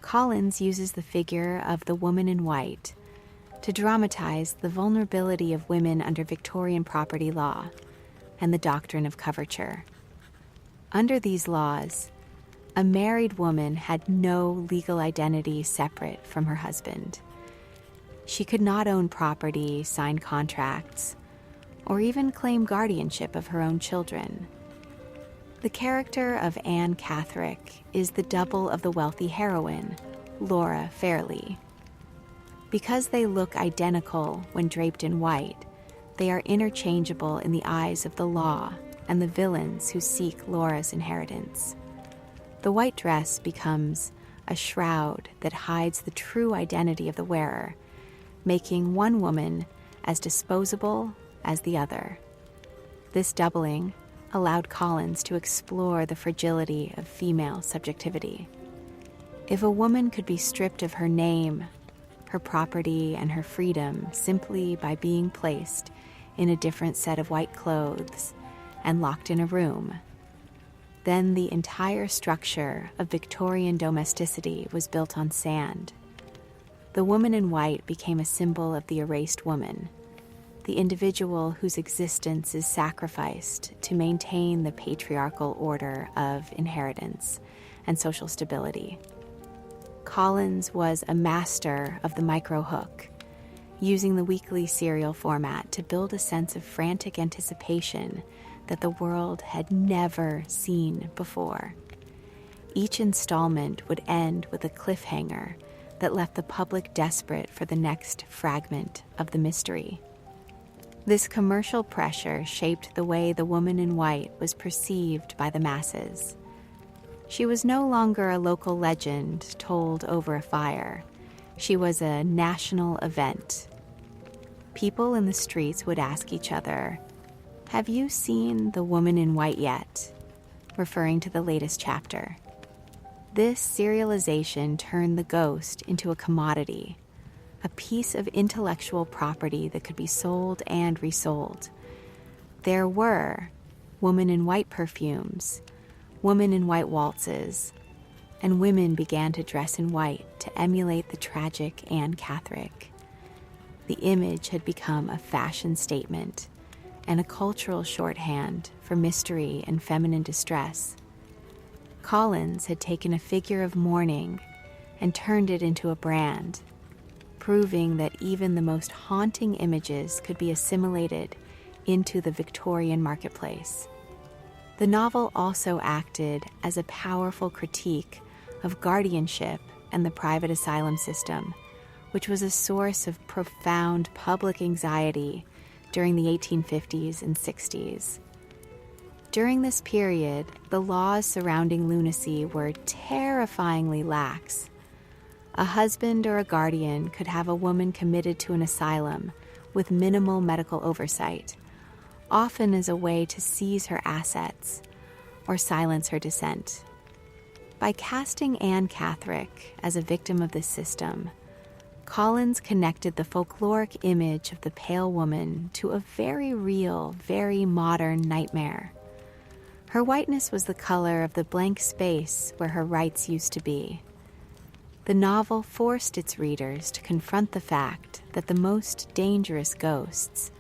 Collins uses the figure of the woman in white to dramatize the vulnerability of women under Victorian property law and the doctrine of coverture. Under these laws, a married woman had no legal identity separate from her husband. She could not own property, sign contracts, or even claim guardianship of her own children. The character of Anne Catherick is the double of the wealthy heroine, Laura Fairley. Because they look identical when draped in white, they are interchangeable in the eyes of the law and the villains who seek Laura's inheritance. The white dress becomes a shroud that hides the true identity of the wearer, making one woman as disposable as the other. This doubling allowed Collins to explore the fragility of female subjectivity. If a woman could be stripped of her name, her property, and her freedom simply by being placed in a different set of white clothes and locked in a room, then the entire structure of Victorian domesticity was built on sand. The woman in white became a symbol of the erased woman, the individual whose existence is sacrificed to maintain the patriarchal order of inheritance and social stability. Collins was a master of the micro-hook, using the weekly serial format to build a sense of frantic anticipation that the world had never seen before. Each installment would end with a cliffhanger that left the public desperate for the next fragment of the mystery. This commercial pressure shaped the way the woman in white was perceived by the masses. She was no longer a local legend told over a fire. She was a national event. People in the streets would ask each other, "Have you seen the woman in white yet?" referring to the latest chapter. This serialization turned the ghost into a commodity, a piece of intellectual property that could be sold and resold. There were woman in white perfumes, woman in white waltzes, and women began to dress in white to emulate the tragic Anne Catherick. The image had become a fashion statement and a cultural shorthand for mystery and feminine distress. Collins had taken a figure of mourning and turned it into a brand, proving that even the most haunting images could be assimilated into the Victorian marketplace. The novel also acted as a powerful critique of guardianship and the private asylum system, which was a source of profound public anxiety during the 1850s and 60s. During this period, the laws surrounding lunacy were terrifyingly lax. A husband or a guardian could have a woman committed to an asylum with minimal medical oversight, often as a way to seize her assets or silence her dissent. By casting Anne Catherick as a victim of this system, Collins connected the folkloric image of the pale woman to a very real, very modern nightmare. Her whiteness was the color of the blank space where her rights used to be. The novel forced its readers to confront the fact that the most dangerous ghosts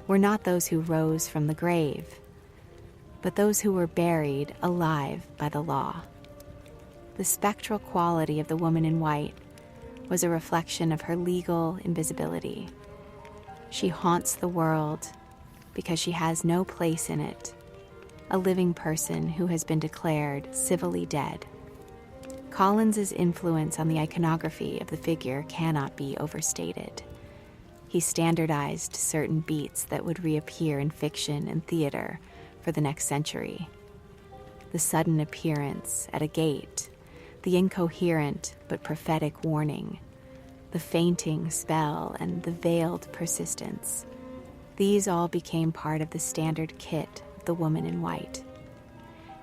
were not those who rose from the grave, but those who were buried alive by the law. The spectral quality of the woman in white was a reflection of her legal invisibility. She haunts the world because she has no place in it, a living person who has been declared civilly dead. Collins's influence on the iconography of the figure cannot be overstated. He standardized certain beats that would reappear in fiction and theater for the next century. The sudden appearance at a gate, the incoherent but prophetic warning, the fainting spell, and the veiled persistence. These all became part of the standard kit of the woman in white.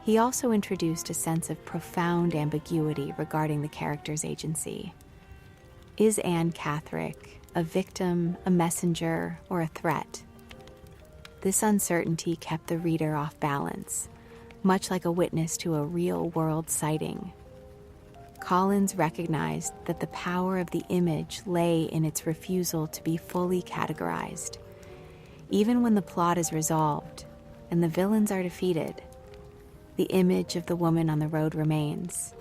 He also introduced a sense of profound ambiguity regarding the character's agency. Is Anne Catherick a victim, a messenger, or a threat? This uncertainty kept the reader off balance, much like a witness to a real-world sighting. Collins recognized that the power of the image lay in its refusal to be fully categorized. Even when the plot is resolved and the villains are defeated, the image of the woman on the road remains.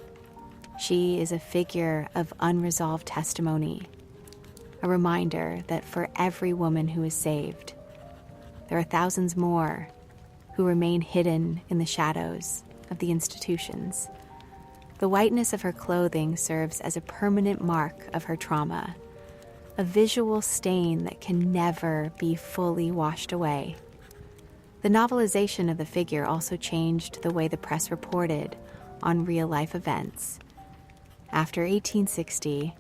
She is a figure of unresolved testimony, a reminder that for every woman who is saved, there are thousands more who remain hidden in the shadows of the institutions. The whiteness of her clothing serves as a permanent mark of her trauma, a visual stain that can never be fully washed away. The novelization of the figure also changed the way the press reported on real-life events. After 1860,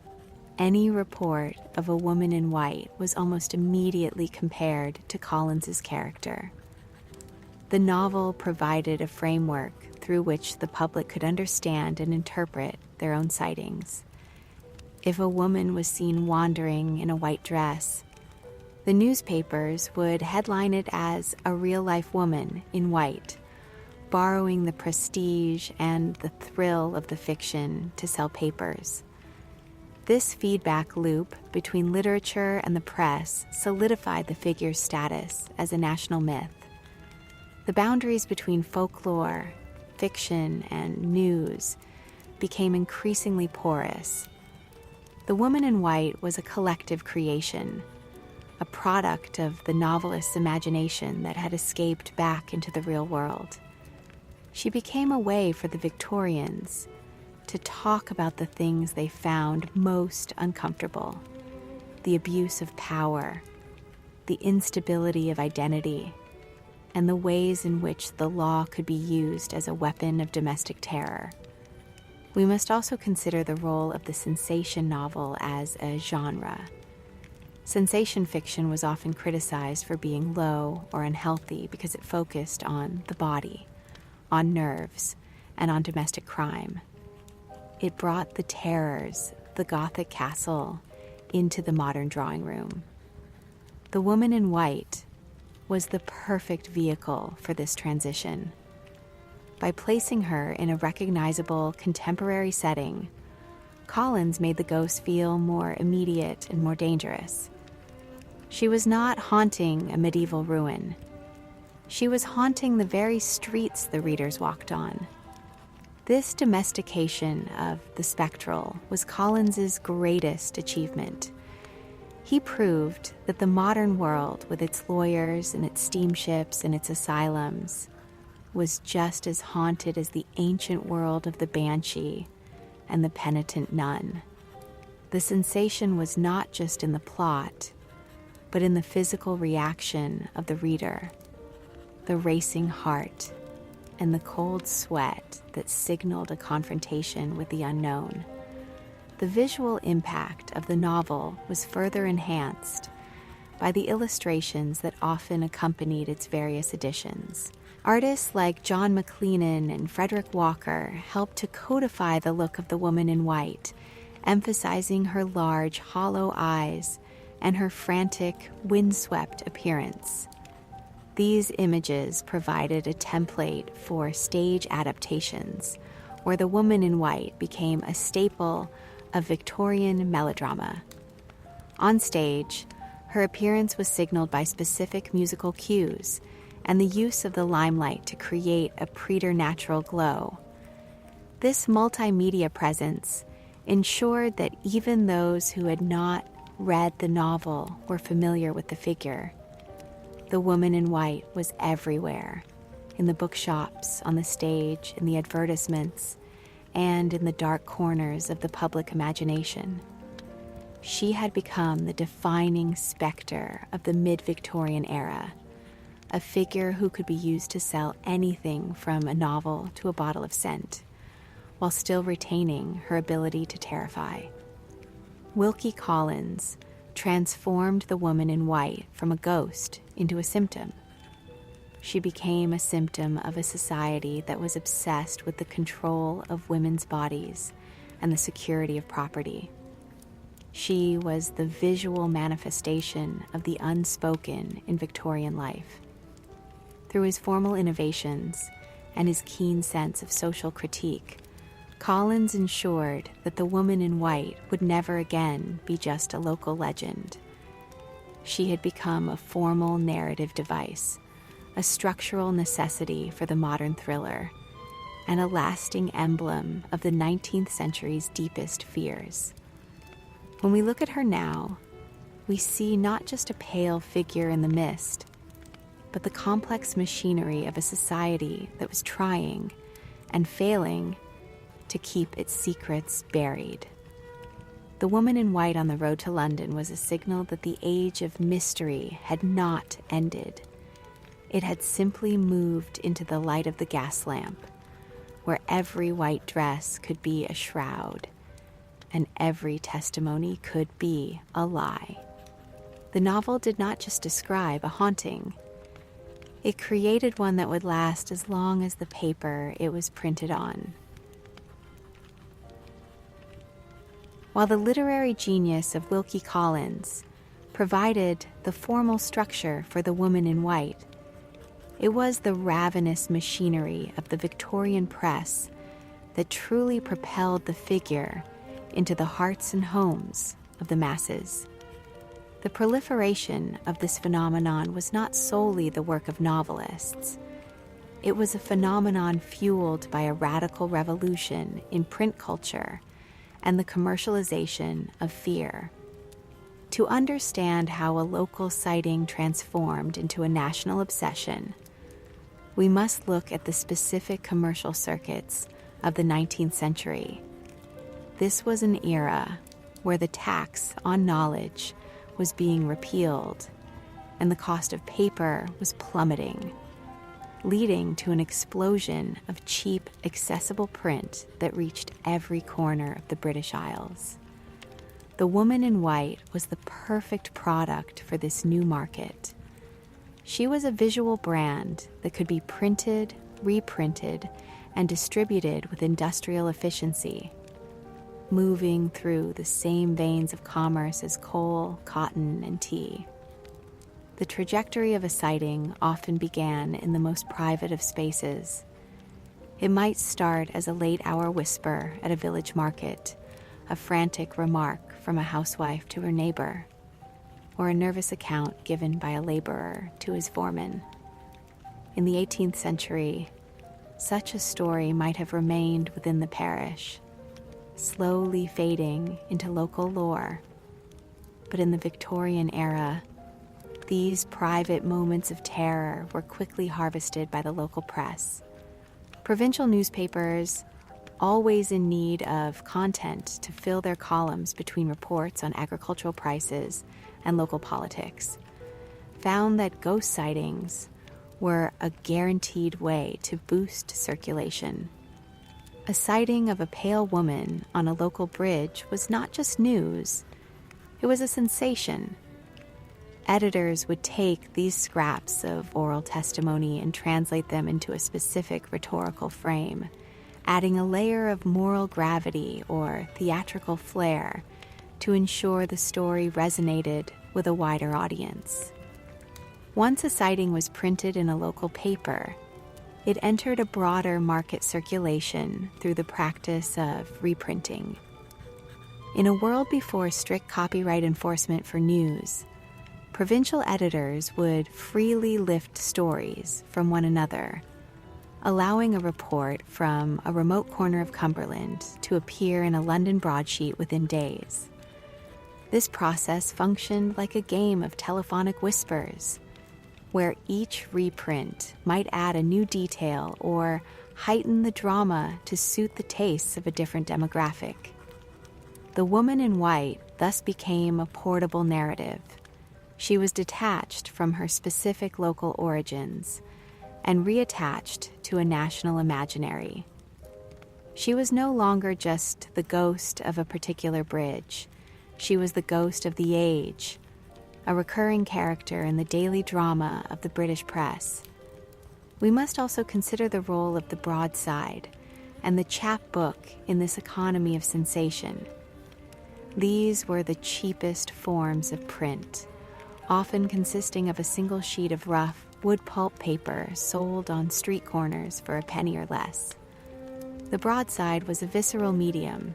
any report of a woman in white was almost immediately compared to Collins's character. The novel provided a framework through which the public could understand and interpret their own sightings. If a woman was seen wandering in a white dress, the newspapers would headline it as a real-life woman in white, borrowing the prestige and the thrill of the fiction to sell papers. This feedback loop between literature and the press solidified the figure's status as a national myth. The boundaries between folklore, fiction, and news became increasingly porous. The woman in white was a collective creation, a product of the novelist's imagination that had escaped back into the real world. She became a way for the Victorians to talk about the things they found most uncomfortable: the abuse of power, the instability of identity, and the ways in which the law could be used as a weapon of domestic terror. We must also consider the role of the sensation novel as a genre. Sensation fiction was often criticized for being low or unhealthy because it focused on the body, on nerves, and on domestic crime. It brought the terrors, the Gothic castle, into the modern drawing room. The woman in white was the perfect vehicle for this transition. By placing her in a recognizable contemporary setting, Collins made the ghost feel more immediate and more dangerous. She was not haunting a medieval ruin. She was haunting the very streets the readers walked on. This domestication of the spectral was Collins's greatest achievement. He proved that the modern world, with its lawyers and its steamships and its asylums, was just as haunted as the ancient world of the banshee and the penitent nun. The sensation was not just in the plot, but in the physical reaction of the reader, the racing heart, and the cold sweat that signaled a confrontation with the unknown. The visual impact of the novel was further enhanced by the illustrations that often accompanied its various editions. Artists like John McLennan and Frederick Walker helped to codify the look of the woman in white, emphasizing her large, hollow eyes and her frantic, windswept appearance. These images provided a template for stage adaptations, where the woman in white became a staple of Victorian melodrama. On stage, her appearance was signaled by specific musical cues and the use of the limelight to create a preternatural glow. This multimedia presence ensured that even those who had not read the novel were familiar with the figure. The woman in white was everywhere, in the bookshops, on the stage, in the advertisements, and in the dark corners of the public imagination. She had become the defining specter of the mid-Victorian era, a figure who could be used to sell anything from a novel to a bottle of scent, while still retaining her ability to terrify. Wilkie Collins transformed the woman in white from a ghost into a symptom. She became a symptom of a society that was obsessed with the control of women's bodies and the security of property. She was the visual manifestation of the unspoken in Victorian life. Through his formal innovations and his keen sense of social critique, Collins ensured that the woman in white would never again be just a local legend. She had become a formal narrative device, a structural necessity for the modern thriller, and a lasting emblem of the 19th century's deepest fears. When we look at her now, we see not just a pale figure in the mist, but the complex machinery of a society that was trying and failing to keep its secrets buried. The woman in white on the road to London was a signal that the age of mystery had not ended. It had simply moved into the light of the gas lamp, where every white dress could be a shroud, and every testimony could be a lie. The novel did not just describe a haunting. It created one that would last as long as the paper it was printed on. While the literary genius of Wilkie Collins provided the formal structure for The Woman in White, it was the ravenous machinery of the Victorian press that truly propelled the figure into the hearts and homes of the masses. The proliferation of this phenomenon was not solely the work of novelists. It was a phenomenon fueled by a radical revolution in print culture and the commercialization of fear. To understand how a local sighting transformed into a national obsession, we must look at the specific commercial circuits of the 19th century. This was an era where the tax on knowledge was being repealed and the cost of paper was plummeting, leading to an explosion of cheap, accessible print that reached every corner of the British Isles. The Woman in White was the perfect product for this new market. She was a visual brand that could be printed, reprinted, and distributed with industrial efficiency, moving through the same veins of commerce as coal, cotton, and tea. The trajectory of a sighting often began in the most private of spaces. It might start as a late-hour whisper at a village market, a frantic remark from a housewife to her neighbor, or a nervous account given by a laborer to his foreman. In the 18th century, such a story might have remained within the parish, slowly fading into local lore. But in the Victorian era, these private moments of terror were quickly harvested by the local press. Provincial newspapers, always in need of content to fill their columns between reports on agricultural prices and local politics, found that ghost sightings were a guaranteed way to boost circulation. A sighting of a pale woman on a local bridge was not just news, it was a sensation. Editors would take these scraps of oral testimony and translate them into a specific rhetorical frame, adding a layer of moral gravity or theatrical flair to ensure the story resonated with a wider audience. Once a sighting was printed in a local paper, it entered a broader market circulation through the practice of reprinting. In a world before strict copyright enforcement for news, provincial editors would freely lift stories from one another, allowing a report from a remote corner of Cumberland to appear in a London broadsheet within days. This process functioned like a game of telephonic whispers, where each reprint might add a new detail or heighten the drama to suit the tastes of a different demographic. The Woman in White thus became a portable narrative. She was detached from her specific local origins and reattached to a national imaginary. She was no longer just the ghost of a particular bridge. She was the ghost of the age, a recurring character in the daily drama of the British press. We must also consider the role of the broadside and the chapbook in this economy of sensation. These were the cheapest forms of print, often consisting of a single sheet of rough wood pulp paper sold on street corners for a penny or less. The broadside was a visceral medium.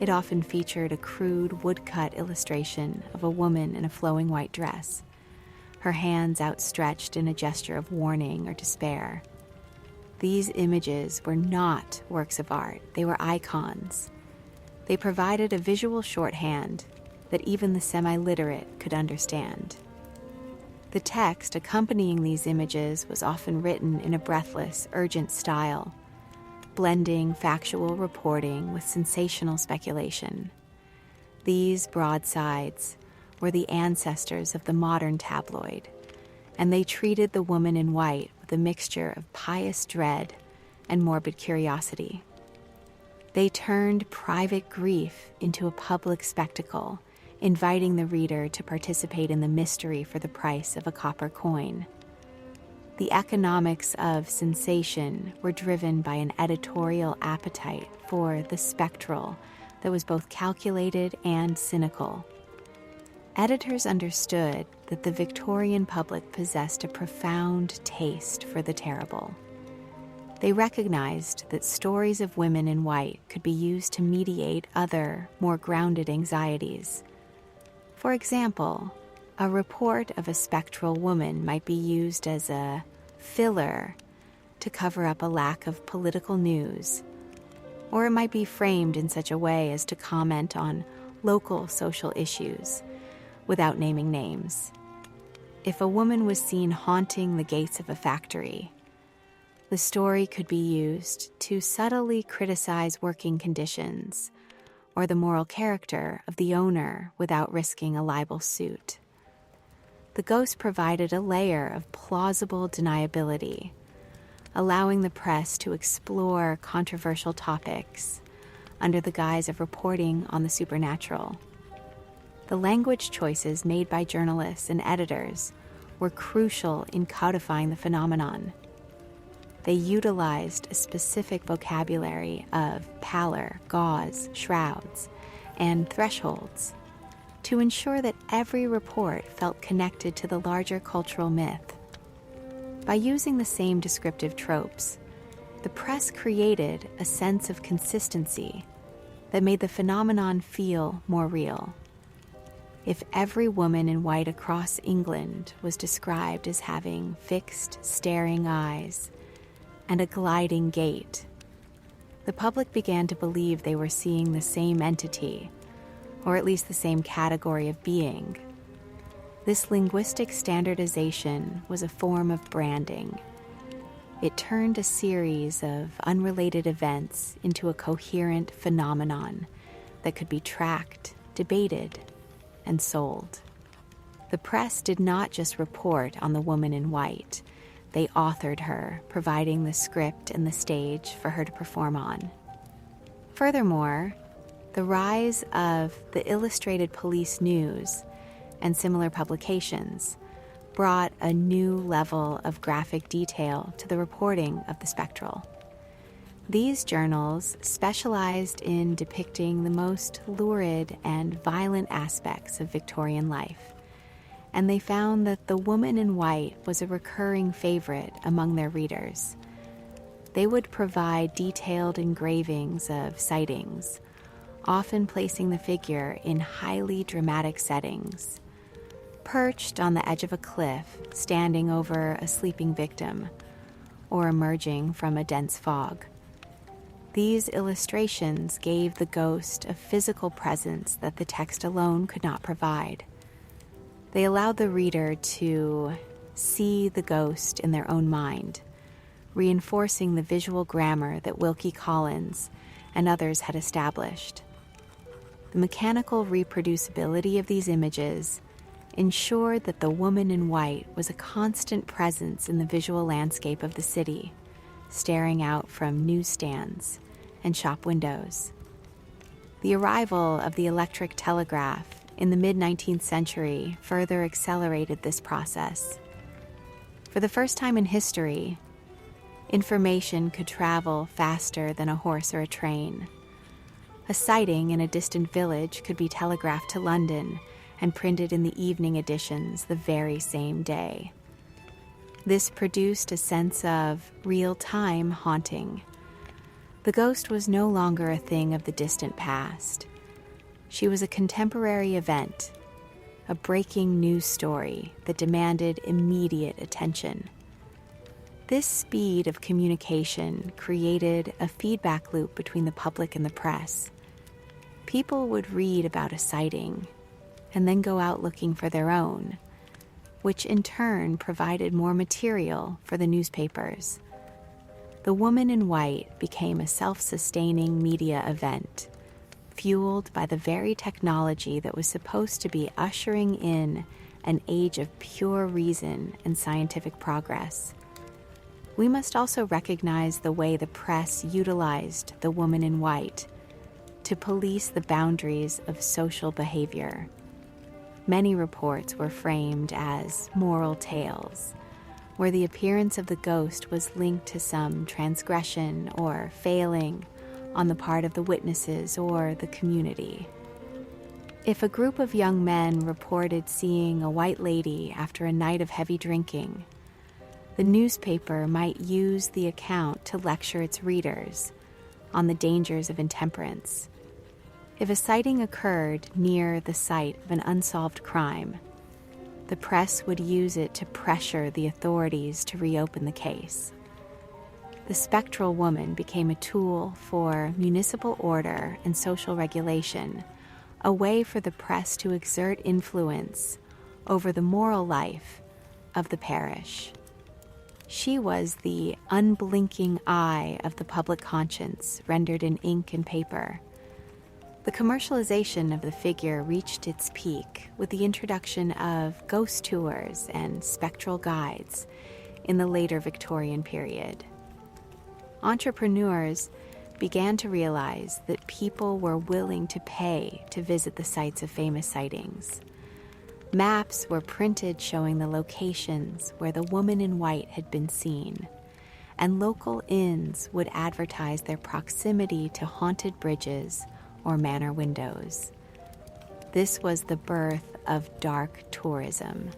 It often featured a crude woodcut illustration of a woman in a flowing white dress, her hands outstretched in a gesture of warning or despair. These images were not works of art, they were icons. They provided a visual shorthand that even the semi-literate could understand. The text accompanying these images was often written in a breathless, urgent style, blending factual reporting with sensational speculation. These broadsides were the ancestors of the modern tabloid, and they treated the Woman in White with a mixture of pious dread and morbid curiosity. They turned private grief into a public spectacle, inviting the reader to participate in the mystery for the price of a copper coin. The economics of sensation were driven by an editorial appetite for the spectral that was both calculated and cynical. Editors understood that the Victorian public possessed a profound taste for the terrible. They recognized that stories of women in white could be used to mediate other, more grounded anxieties. For example, a report of a spectral woman might be used as a filler to cover up a lack of political news, or it might be framed in such a way as to comment on local social issues without naming names. If a woman was seen haunting the gates of a factory, the story could be used to subtly criticize working conditions or the moral character of the owner without risking a libel suit. The ghost provided a layer of plausible deniability, allowing the press to explore controversial topics under the guise of reporting on the supernatural. The language choices made by journalists and editors were crucial in codifying the phenomenon. They utilized a specific vocabulary of pallor, gauze, shrouds, and thresholds to ensure that every report felt connected to the larger cultural myth. By using the same descriptive tropes, the press created a sense of consistency that made the phenomenon feel more real. If every woman in white across England was described as having fixed, staring eyes and a gliding gait, the public began to believe they were seeing the same entity, or at least the same category of being. This linguistic standardization was a form of branding. It turned a series of unrelated events into a coherent phenomenon that could be tracked, debated, and sold. The press did not just report on the woman in white. They authored her, providing the script and the stage for her to perform on. Furthermore, the rise of the Illustrated Police News and similar publications brought a new level of graphic detail to the reporting of the spectral. These journals specialized in depicting the most lurid and violent aspects of Victorian life, and they found that the woman in white was a recurring favorite among their readers. They would provide detailed engravings of sightings, often placing the figure in highly dramatic settings. Perched on the edge of a cliff, standing over a sleeping victim, or emerging from a dense fog. These illustrations gave the ghost a physical presence that the text alone could not provide. They allowed the reader to see the ghost in their own mind, reinforcing the visual grammar that Wilkie Collins and others had established. The mechanical reproducibility of these images ensured that the woman in white was a constant presence in the visual landscape of the city, staring out from newsstands and shop windows. The arrival of the electric telegraph in the mid-19th century further accelerated this process. For the first time in history, information could travel faster than a horse or a train. A sighting in a distant village could be telegraphed to London and printed in the evening editions the very same day. This produced a sense of real-time haunting. The ghost was no longer a thing of the distant past. She was a contemporary event, a breaking news story that demanded immediate attention. This speed of communication created a feedback loop between the public and the press. People would read about a sighting and then go out looking for their own, which in turn provided more material for the newspapers. The woman in white became a self-sustaining media event, fueled by the very technology that was supposed to be ushering in an age of pure reason and scientific progress. we must also recognize the way the press utilized the woman in white to police the boundaries of social behavior. Many reports were framed as moral tales, where the appearance of the ghost was linked to some transgression or failing on the part of the witnesses or the community. If a group of young men reported seeing a white lady after a night of heavy drinking, the newspaper might use the account to lecture its readers on the dangers of intemperance. If a sighting occurred near the site of an unsolved crime, the press would use it to pressure the authorities to reopen the case. The spectral woman became a tool for municipal order and social regulation, a way for the press to exert influence over the moral life of the parish. She was the unblinking eye of the public conscience, rendered in ink and paper. The commercialization of the figure reached its peak with the introduction of ghost tours and spectral guides in the later Victorian period. Entrepreneurs began to realize that people were willing to pay to visit the sites of famous sightings. Maps were printed showing the locations where the woman in white had been seen, and local inns would advertise their proximity to haunted bridges or manor windows. This was the birth of dark tourism,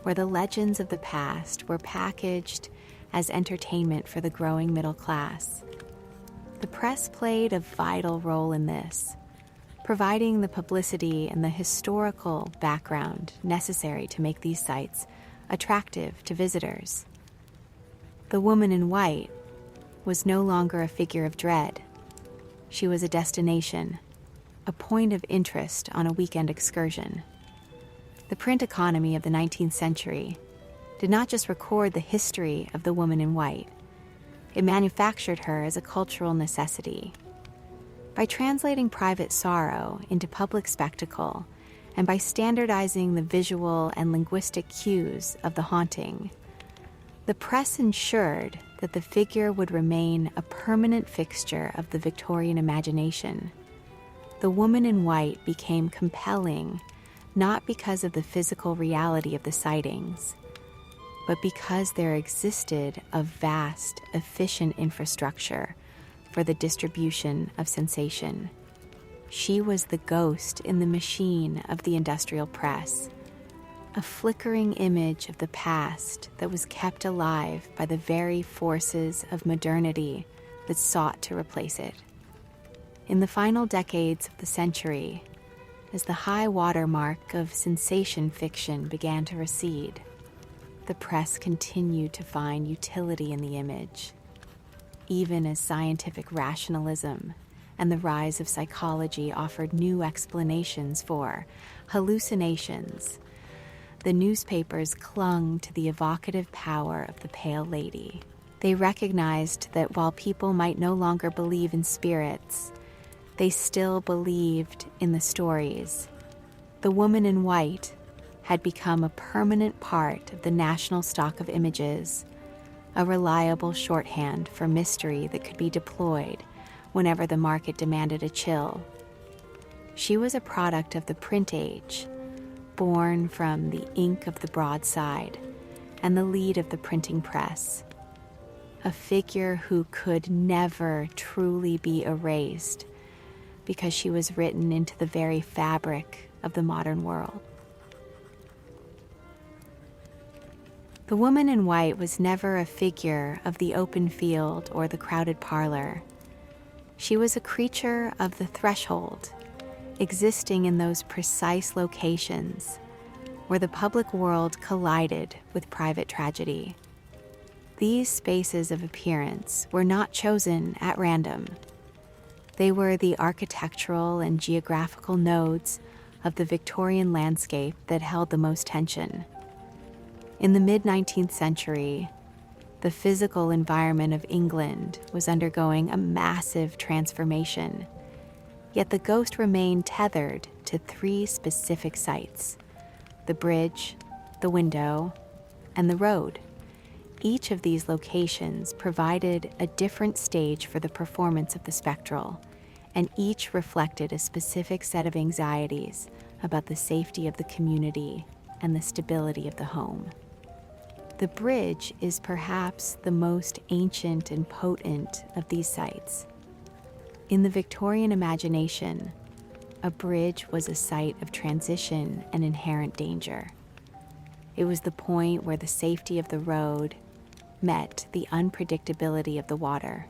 where the legends of the past were packaged as entertainment for the growing middle class. The press played a vital role in this, providing the publicity and the historical background necessary to make these sites attractive to visitors. The woman in white was no longer a figure of dread. She was a destination, a point of interest on a weekend excursion. The print economy of the 19th century did not just record the history of the woman in white, it manufactured her as a cultural necessity. By translating private sorrow into public spectacle, and by standardizing the visual and linguistic cues of the haunting, the press ensured that the figure would remain a permanent fixture of the Victorian imagination. The woman in white became compelling not because of the physical reality of the sightings, but because there existed a vast, efficient infrastructure for the distribution of sensation. She was the ghost in the machine of the industrial press, a flickering image of the past that was kept alive by the very forces of modernity that sought to replace it. In the final decades of the century, as the high water mark of sensation fiction began to recede, the press continued to find utility in the image, even as scientific rationalism and the rise of psychology offered new explanations for hallucinations. The newspapers clung to the evocative power of the pale lady. They recognized that while people might no longer believe in spirits, they still believed in the stories. The woman in white had become a permanent part of the national stock of images, a reliable shorthand for mystery that could be deployed whenever the market demanded a chill. She was a product of the print age, born from the ink of the broadside and the lead of the printing press, a figure who could never truly be erased because she was written into the very fabric of the modern world. The woman in white was never a figure of the open field or the crowded parlor. She was a creature of the threshold, existing in those precise locations where the public world collided with private tragedy. These spaces of appearance were not chosen at random. They were the architectural and geographical nodes of the Victorian landscape that held the most tension. In the mid-19th century, the physical environment of England was undergoing a massive transformation, yet the ghost remained tethered to three specific sites: the bridge, the window, and the road, Each of these locations provided a different stage for the performance of the spectral, and each reflected a specific set of anxieties about the safety of the community and the stability of the home. The bridge is perhaps the most ancient and potent of these sites. In the Victorian imagination, a bridge was a site of transition and inherent danger. It was the point where the safety of the road met the unpredictability of the water.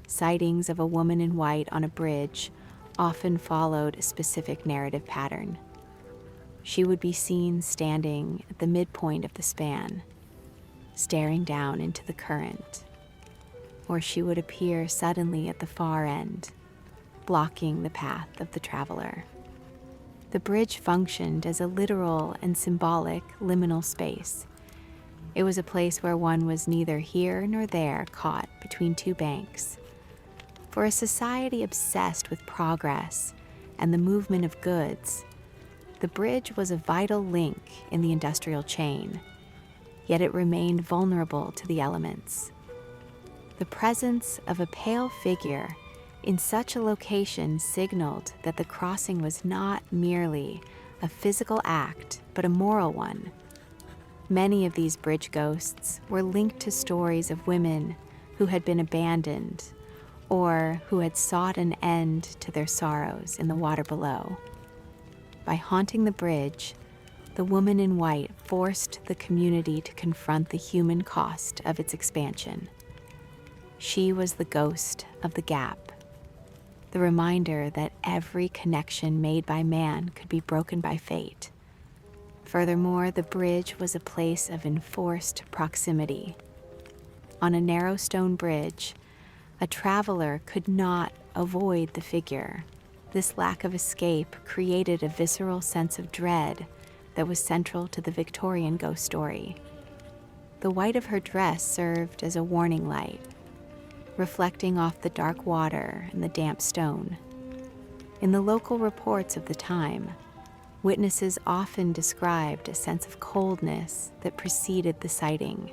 Sightings of a woman in white on a bridge often followed a specific narrative pattern. She would be seen standing at the midpoint of the span, staring down into the current, or she would appear suddenly at the far end, blocking the path of the traveler. The bridge functioned as a literal and symbolic liminal space. It was a place where one was neither here nor there, caught between two banks. For a society obsessed with progress and the movement of goods, the bridge was a vital link in the industrial chain, yet it remained vulnerable to the elements. The presence of a pale figure in such a location signaled that the crossing was not merely a physical act, but a moral one. Many of these bridge ghosts were linked to stories of women who had been abandoned or who had sought an end to their sorrows in the water below. By haunting the bridge, the woman in white forced the community to confront the human cost of its expansion. She was the ghost of the gap, the reminder that every connection made by man could be broken by fate. Furthermore, the bridge was a place of enforced proximity. On a narrow stone bridge, a traveler could not avoid the figure. This lack of escape created a visceral sense of dread that was central to the Victorian ghost story. The white of her dress served as a warning light, reflecting off the dark water and the damp stone. In the local reports of the time, witnesses often described a sense of coldness that preceded the sighting,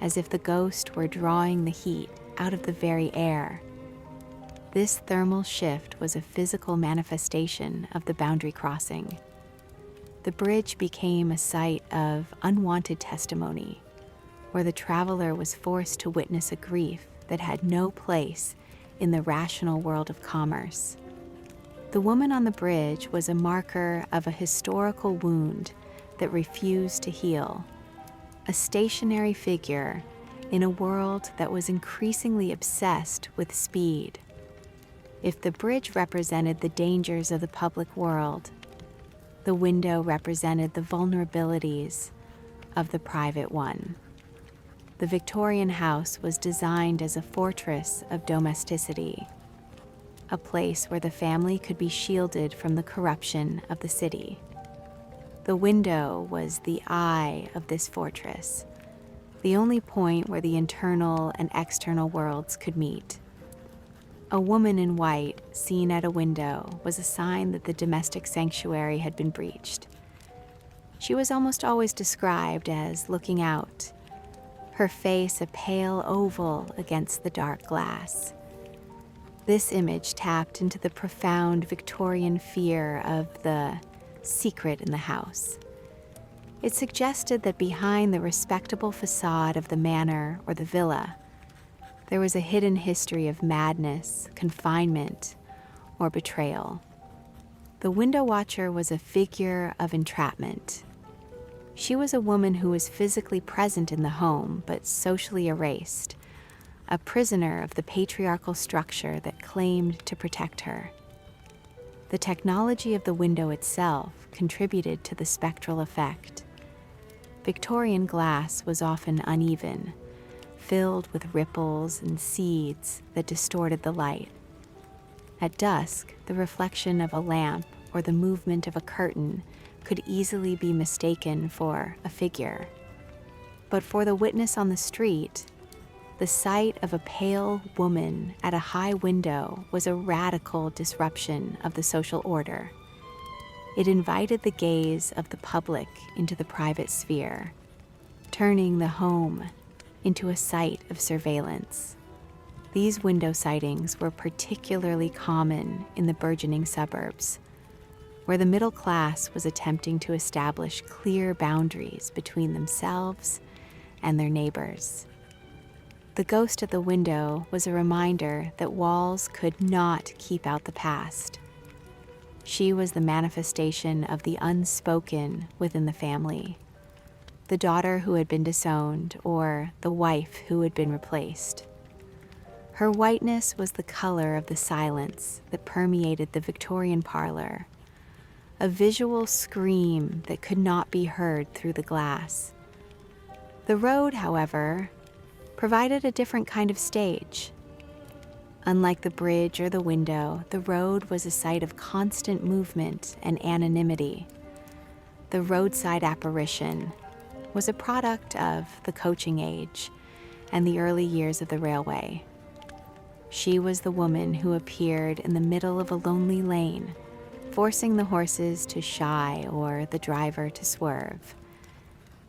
as if the ghost were drawing the heat out of the very air. This thermal shift was a physical manifestation of the boundary crossing. The bridge became a site of unwanted testimony, where the traveler was forced to witness a grief that had no place in the rational world of commerce. The woman on the bridge was a marker of a historical wound that refused to heal, a stationary figure in a world that was increasingly obsessed with speed. If the bridge represented the dangers of the public world, the window represented the vulnerabilities of the private one. The Victorian house was designed as a fortress of domesticity, a place where the family could be shielded from the corruption of the city. The window was the eye of this fortress, the only point where the internal and external worlds could meet. A woman in white seen at a window was a sign that the domestic sanctuary had been breached. She was almost always described as looking out, her face a pale oval against the dark glass. This image tapped into the profound Victorian fear of the secret in the house. It suggested that behind the respectable facade of the manor or the villa, there was a hidden history of madness, confinement, or betrayal. The window watcher was a figure of entrapment. She was a woman who was physically present in the home, but socially erased, a prisoner of the patriarchal structure that claimed to protect her. The technology of the window itself contributed to the spectral effect. Victorian glass was often uneven, filled with ripples and seeds that distorted the light. At dusk, the reflection of a lamp or the movement of a curtain could easily be mistaken for a figure. But for the witness on the street, the sight of a pale woman at a high window was a radical disruption of the social order. It invited the gaze of the public into the private sphere. turning the home into a site of surveillance. These window sightings were particularly common in the burgeoning suburbs, where the middle class was attempting to establish clear boundaries between themselves and their neighbors. The ghost at the window was a reminder that walls could not keep out the past. She was the manifestation of the unspoken within the family, the daughter who had been disowned or the wife who had been replaced. Her whiteness was the color of the silence that permeated the Victorian parlor, a visual scream that could not be heard through the glass. The road, however, provided a different kind of stage. Unlike the bridge or the window, the road was a site of constant movement and anonymity. The roadside apparition was a product of the coaching age and the early years of the railway. She was the woman who appeared in the middle of a lonely lane, forcing the horses to shy or the driver to swerve.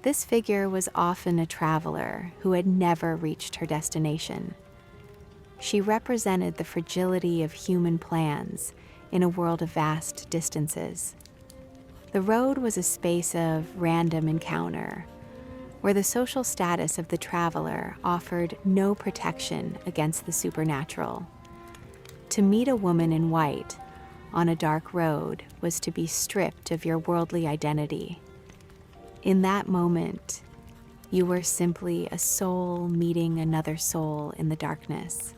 This figure was often a traveler who had never reached her destination. She represented the fragility of human plans in a world of vast distances. The road was a space of random encounter, where the social status of the traveler offered no protection against the supernatural. To meet a woman in white on a dark road was to be stripped of your worldly identity. In that moment, you were simply a soul meeting another soul in the darkness.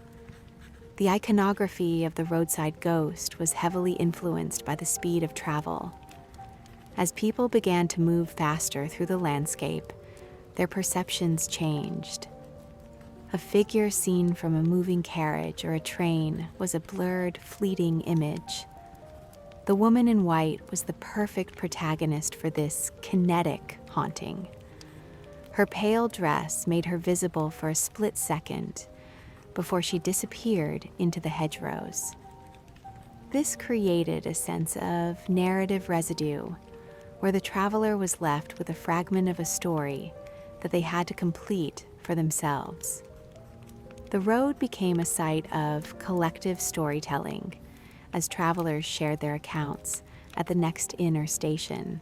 The iconography of the roadside ghost was heavily influenced by the speed of travel. As people began to move faster through the landscape, their perceptions changed. A figure seen from a moving carriage or a train was a blurred, fleeting image. The woman in white was the perfect protagonist for this kinetic haunting. Her pale dress made her visible for a split second before she disappeared into the hedgerows. This created a sense of narrative residue, where the traveler was left with a fragment of a story that they had to complete for themselves. The road became a site of collective storytelling as travelers shared their accounts at the next inn or station.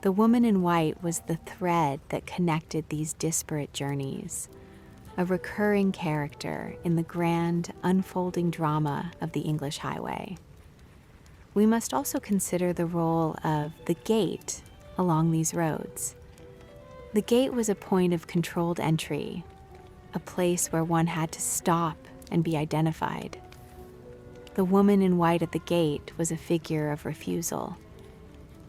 The woman in white was the thread that connected these disparate journeys, a recurring character in the grand, unfolding drama of the English highway. We must also consider the role of the gate along these roads. The gate was a point of controlled entry, a place where one had to stop and be identified. The woman in white at the gate was a figure of refusal.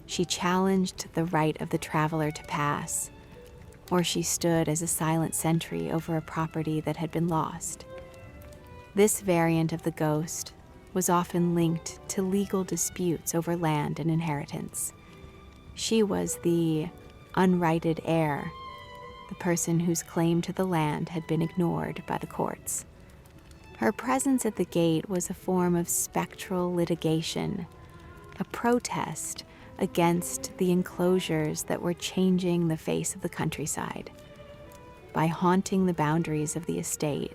She challenged the right of the traveler to pass, or she stood as a silent sentry over a property that had been lost. This variant of the ghost was often linked to legal disputes over land and inheritance. She was the unrighted heir, the person whose claim to the land had been ignored by the courts. Her presence at the gate was a form of spectral litigation, a protest against the enclosures that were changing the face of the countryside. By haunting the boundaries of the estate,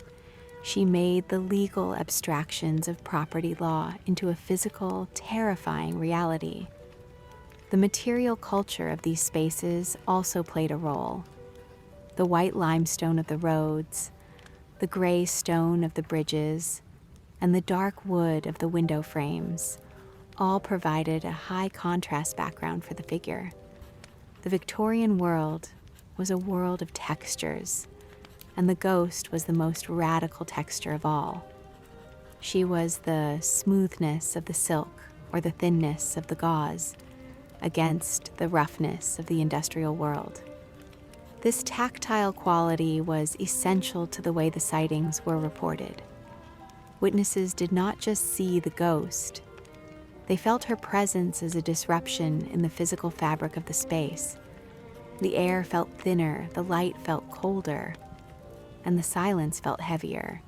she made the legal abstractions of property law into a physical, terrifying reality. The material culture of these spaces also played a role. The white limestone of the roads, the gray stone of the bridges, and the dark wood of the window frames all provided a high contrast background for the figure. The Victorian world was a world of textures, and the ghost was the most radical texture of all. She was the smoothness of the silk or the thinness of the gauze against the roughness of the industrial world. This tactile quality was essential to the way the sightings were reported. Witnesses did not just see the ghost, they felt her presence as a disruption in the physical fabric of the space. The air felt thinner, the light felt colder, and the silence felt heavier.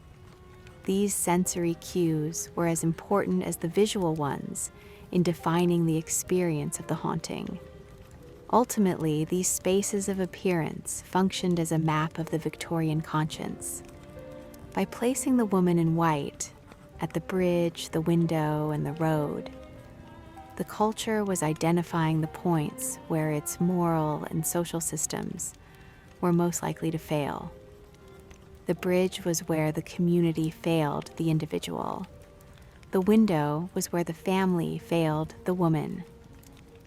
These sensory cues were as important as the visual ones in defining the experience of the haunting. Ultimately, these spaces of appearance functioned as a map of the Victorian conscience. By placing the woman in white at the bridge, the window, and the road, the culture was identifying the points where its moral and social systems were most likely to fail. The bridge was where the community failed the individual. The window was where the family failed the woman.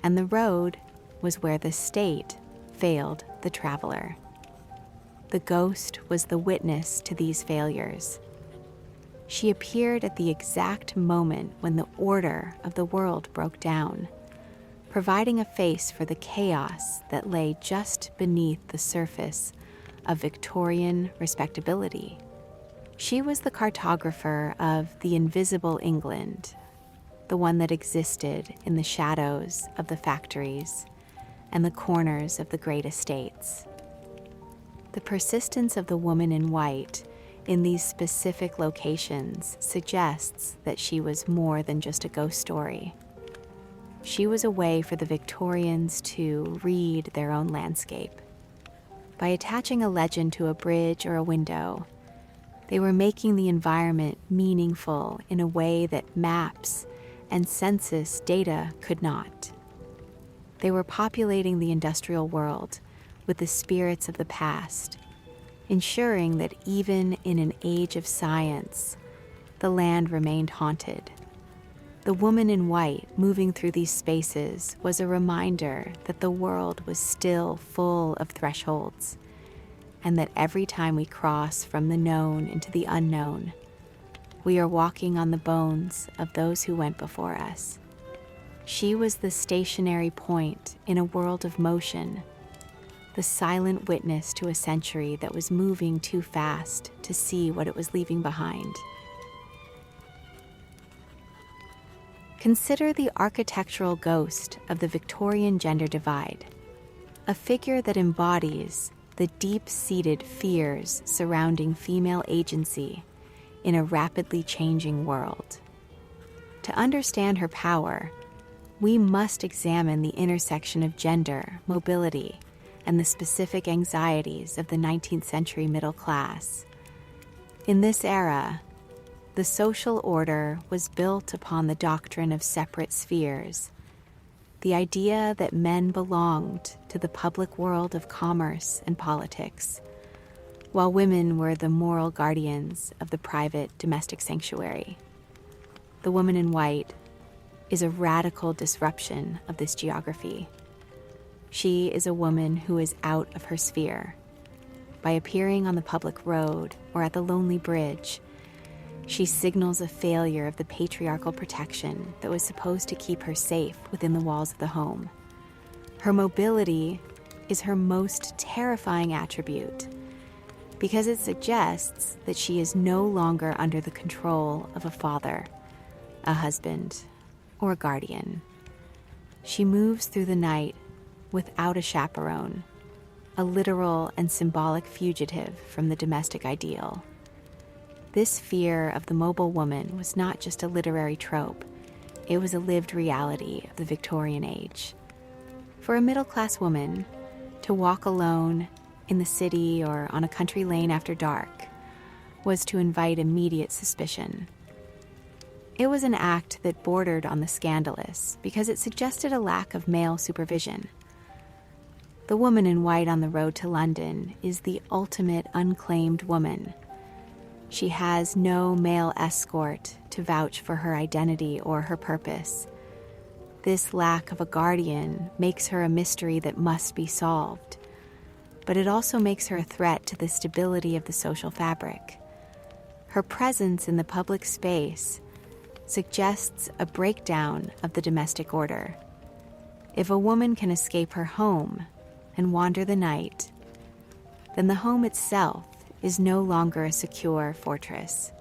And the road was where the state failed the traveler. The ghost was the witness to these failures. She appeared at the exact moment when the order of the world broke down, providing a face for the chaos that lay just beneath the surface of Victorian respectability. She was the cartographer of the invisible England, the one that existed in the shadows of the factories and the corners of the great estates. The persistence of the woman in white in these specific locations suggests that she was more than just a ghost story. She was a way for the Victorians to read their own landscape. By attaching a legend to a bridge or a window, they were making the environment meaningful in a way that maps and census data could not. They were populating the industrial world with the spirits of the past, ensuring that even in an age of science, the land remained haunted. The woman in white moving through these spaces was a reminder that the world was still full of thresholds, and that every time we cross from the known into the unknown, we are walking on the bones of those who went before us. She was the stationary point in a world of motion, the silent witness to a century that was moving too fast to see what it was leaving behind. Consider the architectural ghost of the Victorian gender divide, a figure that embodies the deep-seated fears surrounding female agency in a rapidly changing world. To understand her power, we must examine the intersection of gender, mobility, and the specific anxieties of the 19th century middle class. In this era, the social order was built upon the doctrine of separate spheres, the idea that men belonged to the public world of commerce and politics, while women were the moral guardians of the private domestic sanctuary. The woman in white is a radical disruption of this geography. She is a woman who is out of her sphere. By appearing on the public road or at the lonely bridge, she signals a failure of the patriarchal protection that was supposed to keep her safe within the walls of the home. Her mobility is her most terrifying attribute because it suggests that she is no longer under the control of a father, a husband, or a guardian. She moves through the night without a chaperone, a literal and symbolic fugitive from the domestic ideal. This fear of the mobile woman was not just a literary trope, it was a lived reality of the Victorian age. For a middle-class woman, to walk alone in the city or on a country lane after dark was to invite immediate suspicion. It was an act that bordered on the scandalous because it suggested a lack of male supervision. The woman in white on the road to London is the ultimate unclaimed woman. She has no male escort to vouch for her identity or her purpose. This lack of a guardian makes her a mystery that must be solved, but it also makes her a threat to the stability of the social fabric. Her presence in the public space suggests a breakdown of the domestic order. If a woman can escape her home and wander the night, then the home itself is no longer a secure fortress.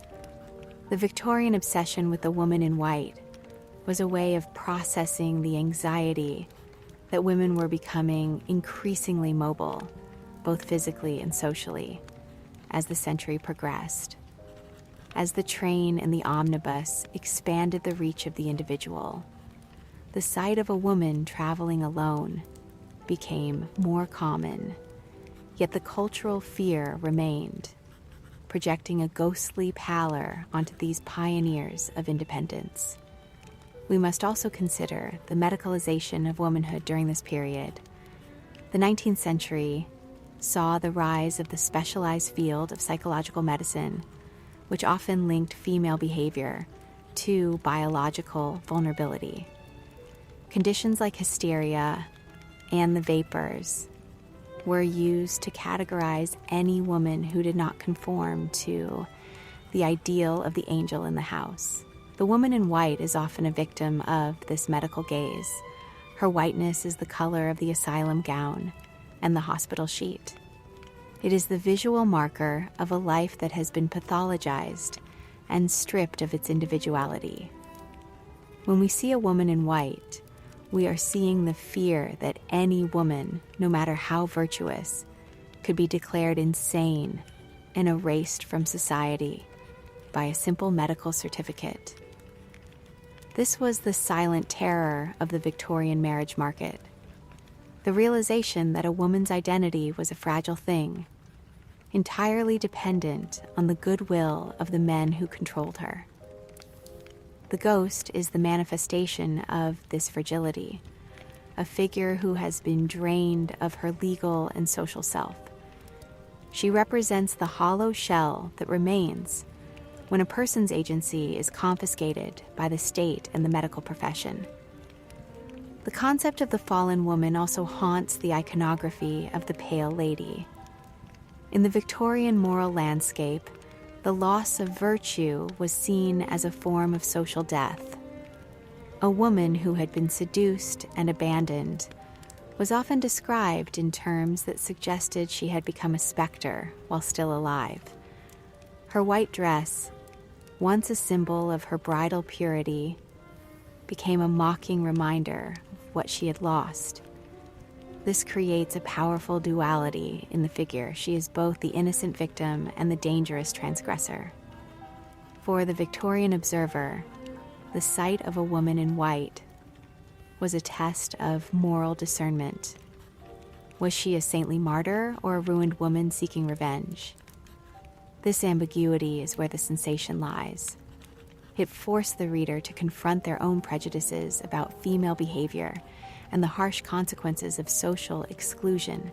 The Victorian obsession with the woman in white was a way of processing the anxiety that women were becoming increasingly mobile, both physically and socially, as the century progressed. As the train and the omnibus expanded the reach of the individual, the sight of a woman traveling alone became more common, yet the cultural fear remained, projecting a ghostly pallor onto these pioneers of independence. We must also consider the medicalization of womanhood during this period. The 19th century saw the rise of the specialized field of psychological medicine, which often linked female behavior to biological vulnerability. Conditions like hysteria and the vapors were used to categorize any woman who did not conform to the ideal of the angel in the house. The woman in white is often a victim of this medical gaze. Her whiteness is the color of the asylum gown and the hospital sheet. It is the visual marker of a life that has been pathologized and stripped of its individuality. When we see a woman in white, we are seeing the fear that any woman, no matter how virtuous, could be declared insane and erased from society by a simple medical certificate. This was the silent terror of the Victorian marriage market, the realization that a woman's identity was a fragile thing, entirely dependent on the goodwill of the men who controlled her. The ghost is the manifestation of this fragility, a figure who has been drained of her legal and social self. She represents the hollow shell that remains when a person's agency is confiscated by the state and the medical profession. The concept of the fallen woman also haunts the iconography of the Pale Lady. In the Victorian moral landscape, the loss of virtue was seen as a form of social death. A woman who had been seduced and abandoned was often described in terms that suggested she had become a specter while still alive. Her white dress, once a symbol of her bridal purity, became a mocking reminder of what she had lost. This creates a powerful duality in the figure. She is both the innocent victim and the dangerous transgressor. For the Victorian observer, the sight of a woman in white was a test of moral discernment. Was she a saintly martyr or a ruined woman seeking revenge? This ambiguity is where the sensation lies. It forced the reader to confront their own prejudices about female behavior and the harsh consequences of social exclusion.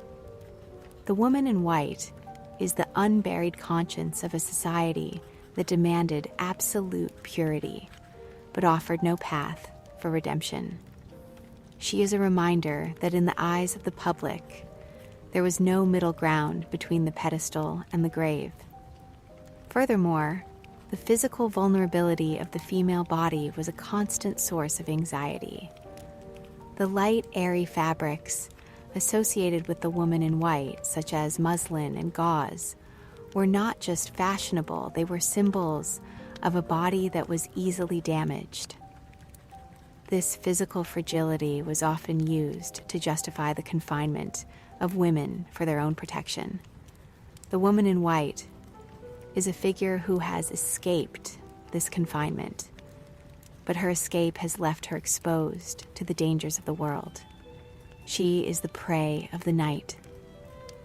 The woman in white is the unburied conscience of a society that demanded absolute purity, but offered no path for redemption. She is a reminder that in the eyes of the public, there was no middle ground between the pedestal and the grave. Furthermore, the physical vulnerability of the female body was a constant source of anxiety. The light, airy fabrics associated with the woman in white, such as muslin and gauze, were not just fashionable, they were symbols of a body that was easily damaged. This physical fragility was often used to justify the confinement of women for their own protection. The woman in white is a figure who has escaped this confinement, but her escape has left her exposed to the dangers of the world. She is the prey of the night,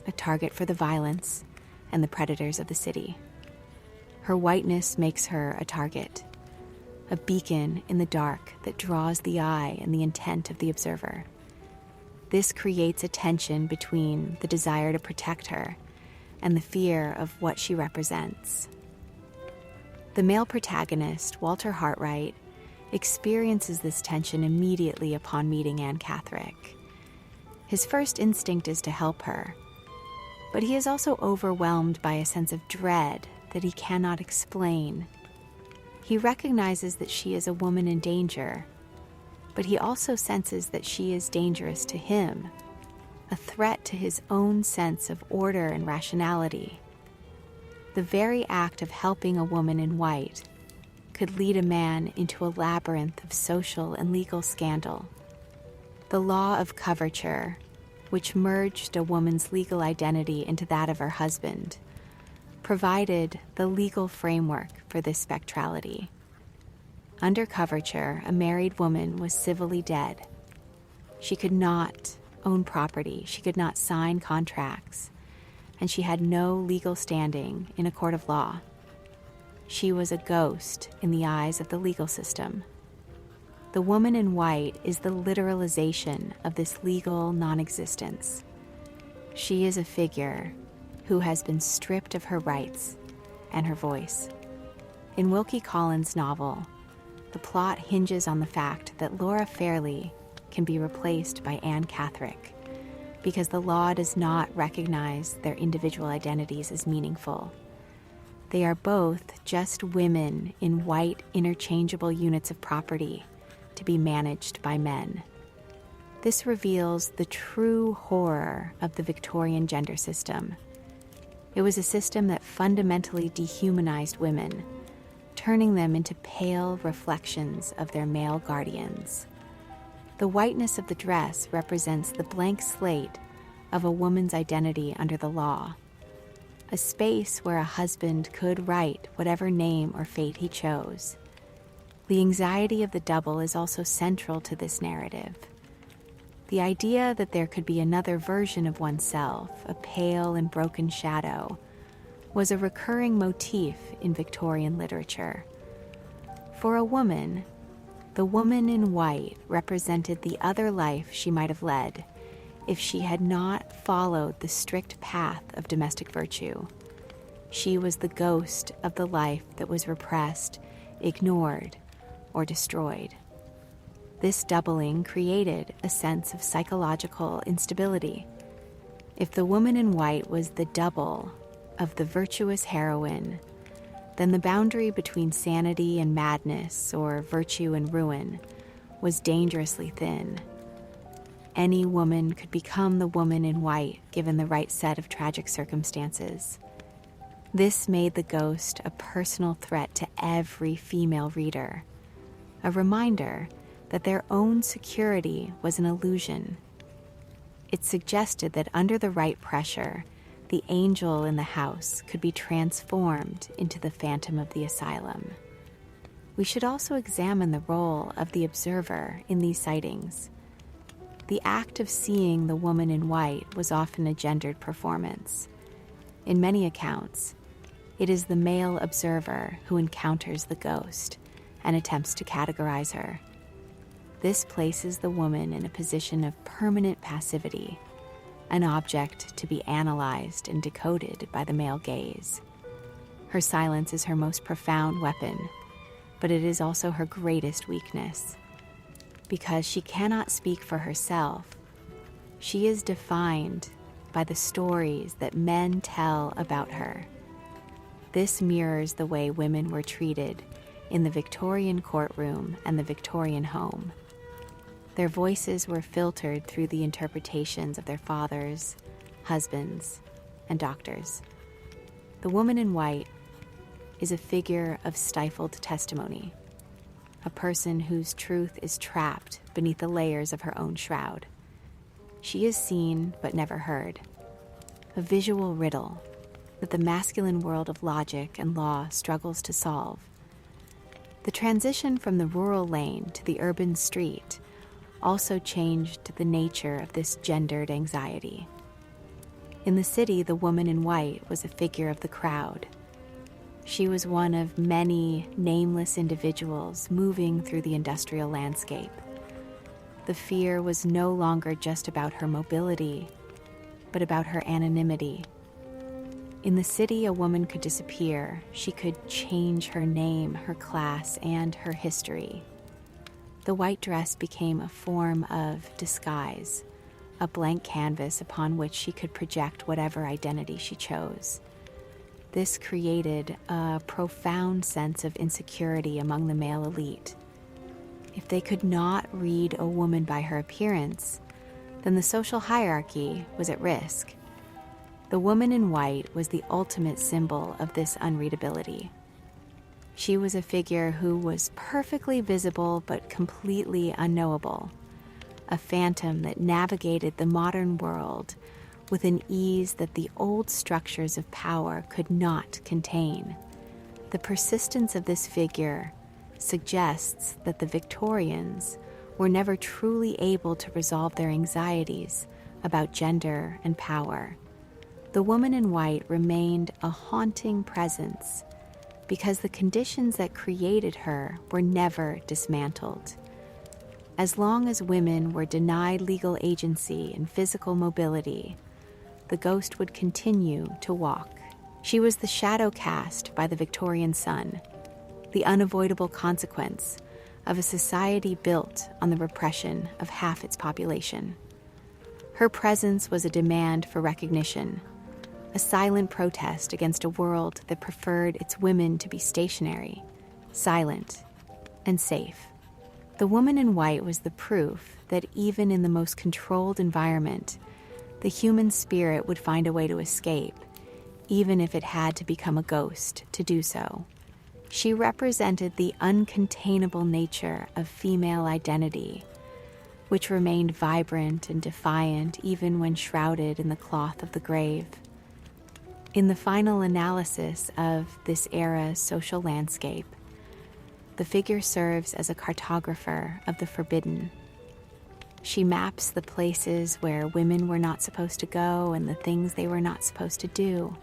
a target for the violence and the predators of the city. Her whiteness makes her a target, a beacon in the dark that draws the eye and the intent of the observer. This creates a tension between the desire to protect her and the fear of what she represents. The male protagonist, Walter Hartwright, experiences this tension immediately upon meeting Anne Catherick. His first instinct is to help her, but he is also overwhelmed by a sense of dread that he cannot explain. He recognizes that she is a woman in danger, but he also senses that she is dangerous to him, a threat to his own sense of order and rationality. The very act of helping a woman in white could lead a man into a labyrinth of social and legal scandal. The law of coverture, which merged a woman's legal identity into that of her husband, provided the legal framework for this spectrality. Under coverture, a married woman was civilly dead. She could not own property. She could not sign contracts, and she had no legal standing in a court of law. She was a ghost in the eyes of the legal system. The woman in white is the literalization of this legal non-existence. She is a figure who has been stripped of her rights and her voice. In Wilkie Collins' novel, the plot hinges on the fact that Laura Fairley can be replaced by Anne Catherick because the law does not recognize their individual identities as meaningful. They are both just women in white, interchangeable units of property to be managed by men. This reveals the true horror of the Victorian gender system. It was a system that fundamentally dehumanized women, turning them into pale reflections of their male guardians. The whiteness of the dress represents the blank slate of a woman's identity under the law, a space where a husband could write whatever name or fate he chose. The anxiety of the double is also central to this narrative. The idea that there could be another version of oneself, a pale and broken shadow, was a recurring motif in Victorian literature. For a woman, the woman in white represented the other life she might have led if she had not followed the strict path of domestic virtue. She was the ghost of the life that was repressed, ignored, or destroyed. This doubling created a sense of psychological instability. If the woman in white was the double of the virtuous heroine, then the boundary between sanity and madness, or virtue and ruin, was dangerously thin. Any woman could become the woman in white given the right set of tragic circumstances. This made the ghost a personal threat to every female reader, a reminder that their own security was an illusion. It suggested that under the right pressure, the angel in the house could be transformed into the phantom of the asylum. We should also examine the role of the observer in these sightings. The act of seeing the woman in white was often a gendered performance. In many accounts, it is the male observer who encounters the ghost and attempts to categorize her. This places the woman in a position of permanent passivity, an object to be analyzed and decoded by the male gaze. Her silence is her most profound weapon, but it is also her greatest weakness. Because she cannot speak for herself, she is defined by the stories that men tell about her. This mirrors the way women were treated in the Victorian courtroom and the Victorian home. Their voices were filtered through the interpretations of their fathers, husbands, and doctors. The woman in white is a figure of stifled testimony, a person whose truth is trapped beneath the layers of her own shroud. She is seen but never heard, a visual riddle that the masculine world of logic and law struggles to solve. The transition from the rural lane to the urban street also changed the nature of this gendered anxiety. In the city, the woman in white was a figure of the crowd. She was one of many nameless individuals moving through the industrial landscape. The fear was no longer just about her mobility, but about her anonymity. In the city, a woman could disappear. She could change her name, her class, and her history. The white dress became a form of disguise, a blank canvas upon which she could project whatever identity she chose. This created a profound sense of insecurity among the male elite. If they could not read a woman by her appearance, then the social hierarchy was at risk. The woman in white was the ultimate symbol of this unreadability. She was a figure who was perfectly visible but completely unknowable, a phantom that navigated the modern world with an ease that the old structures of power could not contain. The persistence of this figure suggests that the Victorians were never truly able to resolve their anxieties about gender and power. The woman in white remained a haunting presence because the conditions that created her were never dismantled. As long as women were denied legal agency and physical mobility, the ghost would continue to walk. She was the shadow cast by the Victorian sun, the unavoidable consequence of a society built on the repression of half its population. Her presence was a demand for recognition, a silent protest against a world that preferred its women to be stationary, silent, and safe. The woman in white was the proof that even in the most controlled environment, the human spirit would find a way to escape, even if it had to become a ghost to do so. She represented the uncontainable nature of female identity, which remained vibrant and defiant even when shrouded in the cloth of the grave. In the final analysis of this era's social landscape, the figure serves as a cartographer of the forbidden. She maps the places where women were not supposed to go and the things they were not supposed to do.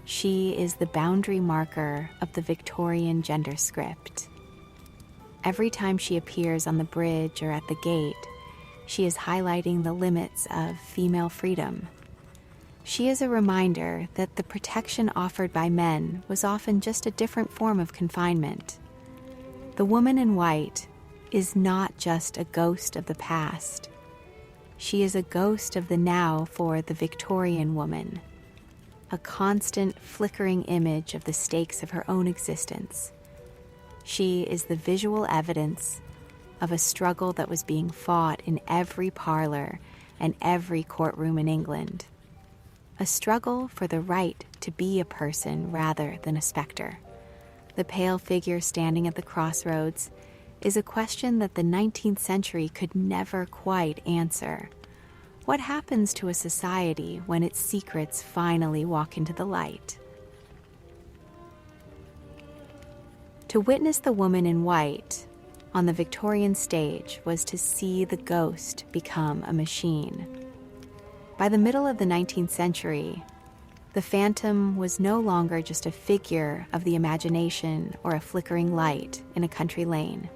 She is the boundary marker of the Victorian gender script. Every time she appears on the bridge or at the gate, she is highlighting the limits of female freedom. She is a reminder that the protection offered by men was often just a different form of confinement. The woman in white is not just a ghost of the past. She is a ghost of the now for the Victorian woman, a constant flickering image of the stakes of her own existence. She is the visual evidence of a struggle that was being fought in every parlor and every courtroom in England. A struggle for the right to be a person rather than a specter. The pale figure standing at the crossroads is a question that the 19th century could never quite answer. What happens to a society when its secrets finally walk into the light? To witness the woman in white on the Victorian stage was to see the ghost become a machine. By the middle of the 19th century, the phantom was no longer just a figure of the imagination or a flickering light in a country lane.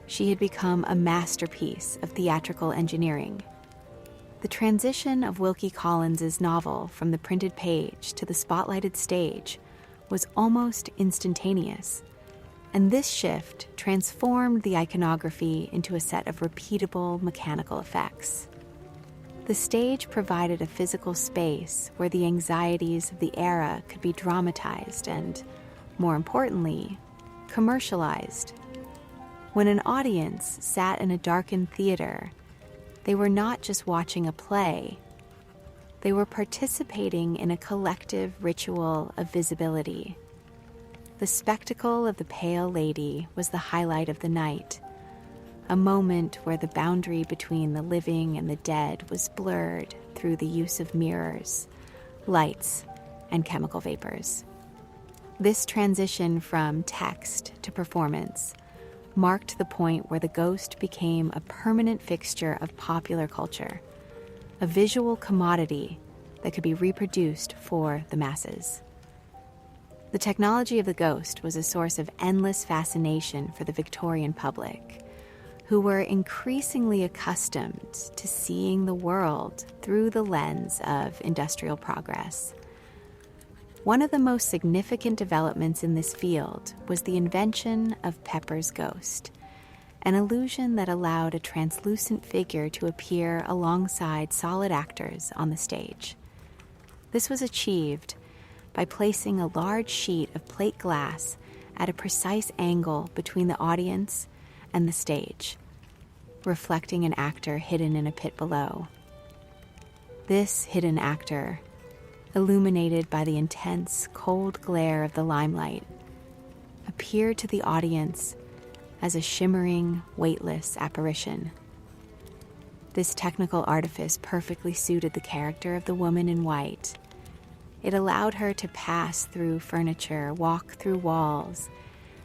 She had become a masterpiece of theatrical engineering. The transition of Wilkie Collins's novel from the printed page to the spotlighted stage was almost instantaneous, and this shift transformed the iconography into a set of repeatable mechanical effects. The stage provided a physical space where the anxieties of the era could be dramatized and, more importantly, commercialized. When an audience sat in a darkened theater, they were not just watching a play, they were participating in a collective ritual of visibility. The spectacle of the pale lady was the highlight of the night, a moment where the boundary between the living and the dead was blurred through the use of mirrors, lights, and chemical vapors. This transition from text to performance marked the point where the ghost became a permanent fixture of popular culture, a visual commodity that could be reproduced for the masses. The technology of the ghost was a source of endless fascination for the Victorian public, who were increasingly accustomed to seeing the world through the lens of industrial progress. One of the most significant developments in this field was the invention of Pepper's ghost, an illusion that allowed a translucent figure to appear alongside solid actors on the stage. This was achieved by placing a large sheet of plate glass at a precise angle between the audience and the stage, reflecting an actor hidden in a pit below. This hidden actor, illuminated by the intense, cold glare of the limelight, appeared to the audience as a shimmering, weightless apparition. This technical artifice perfectly suited the character of the woman in white. It allowed her to pass through furniture, walk through walls,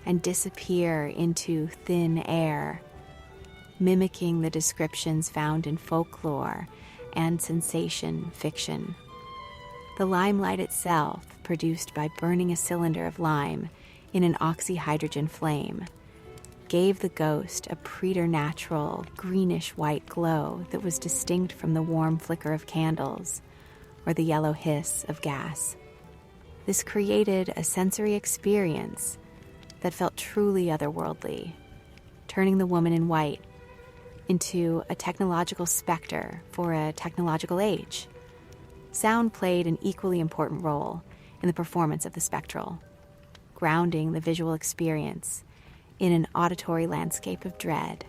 and disappear into thin air. mimicking the descriptions found in folklore and sensation fiction. The limelight itself, produced by burning a cylinder of lime in an oxyhydrogen flame, gave the ghost a preternatural greenish-white glow that was distinct from the warm flicker of candles or the yellow hiss of gas. This created a sensory experience that felt truly otherworldly, turning the woman in white into a technological specter for a technological age. Sound played an equally important role in the performance of the spectral, grounding the visual experience in an auditory landscape of dread.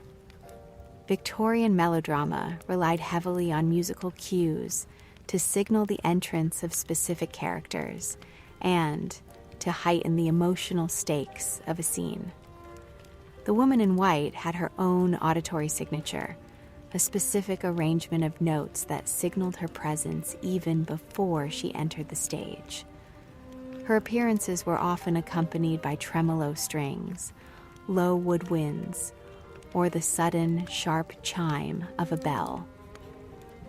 Victorian melodrama relied heavily on musical cues to signal the entrance of specific characters and to heighten the emotional stakes of a scene. The woman in white had her own auditory signature, a specific arrangement of notes that signaled her presence even before she entered the stage. Her appearances were often accompanied by tremolo strings, low woodwinds, or the sudden, sharp chime of a bell.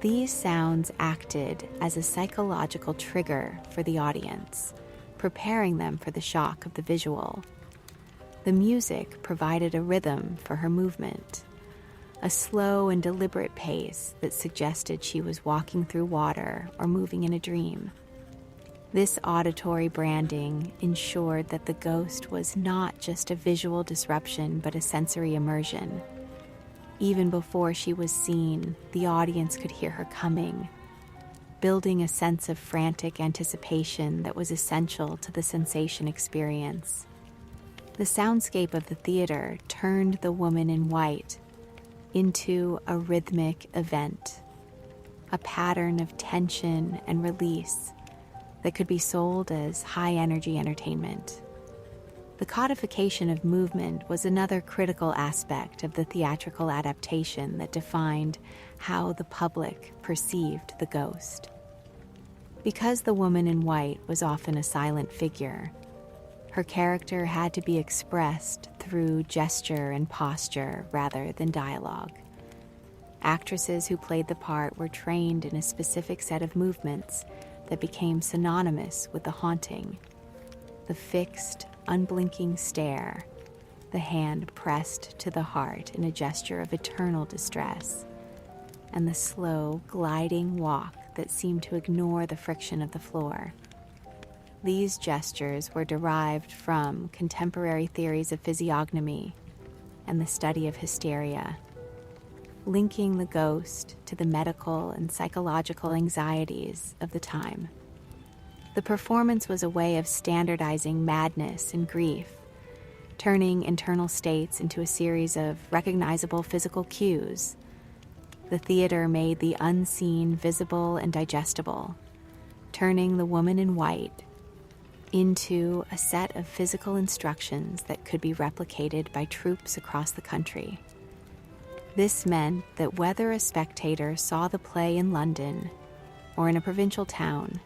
These sounds acted as a psychological trigger for the audience, preparing them for the shock of the visual. The music provided a rhythm for her movement, a slow and deliberate pace that suggested she was walking through water or moving in a dream. This auditory branding ensured that the ghost was not just a visual disruption but a sensory immersion. Even before she was seen, the audience could hear her coming, building a sense of frantic anticipation that was essential to the sensation experience. The soundscape of the theater turned the woman in white into a rhythmic event, a pattern of tension and release that could be sold as high-energy entertainment. The codification of movement was another critical aspect of the theatrical adaptation that defined how the public perceived the ghost. Because the woman in white was often a silent figure, her character had to be expressed through gesture and posture rather than dialogue. Actresses who played the part were trained in a specific set of movements that became synonymous with the haunting. The fixed, unblinking stare, the hand pressed to the heart in a gesture of eternal distress, and the slow, gliding walk that seemed to ignore the friction of the floor. These gestures were derived from contemporary theories of physiognomy and the study of hysteria, linking the ghost to the medical and psychological anxieties of the time. The performance was a way of standardizing madness and grief, turning internal states into a series of recognizable physical cues. The theater made the unseen visible and digestible, turning the woman in white into a set of physical instructions that could be replicated by troops across the country. This meant that whether a spectator saw the play in London or in a provincial town,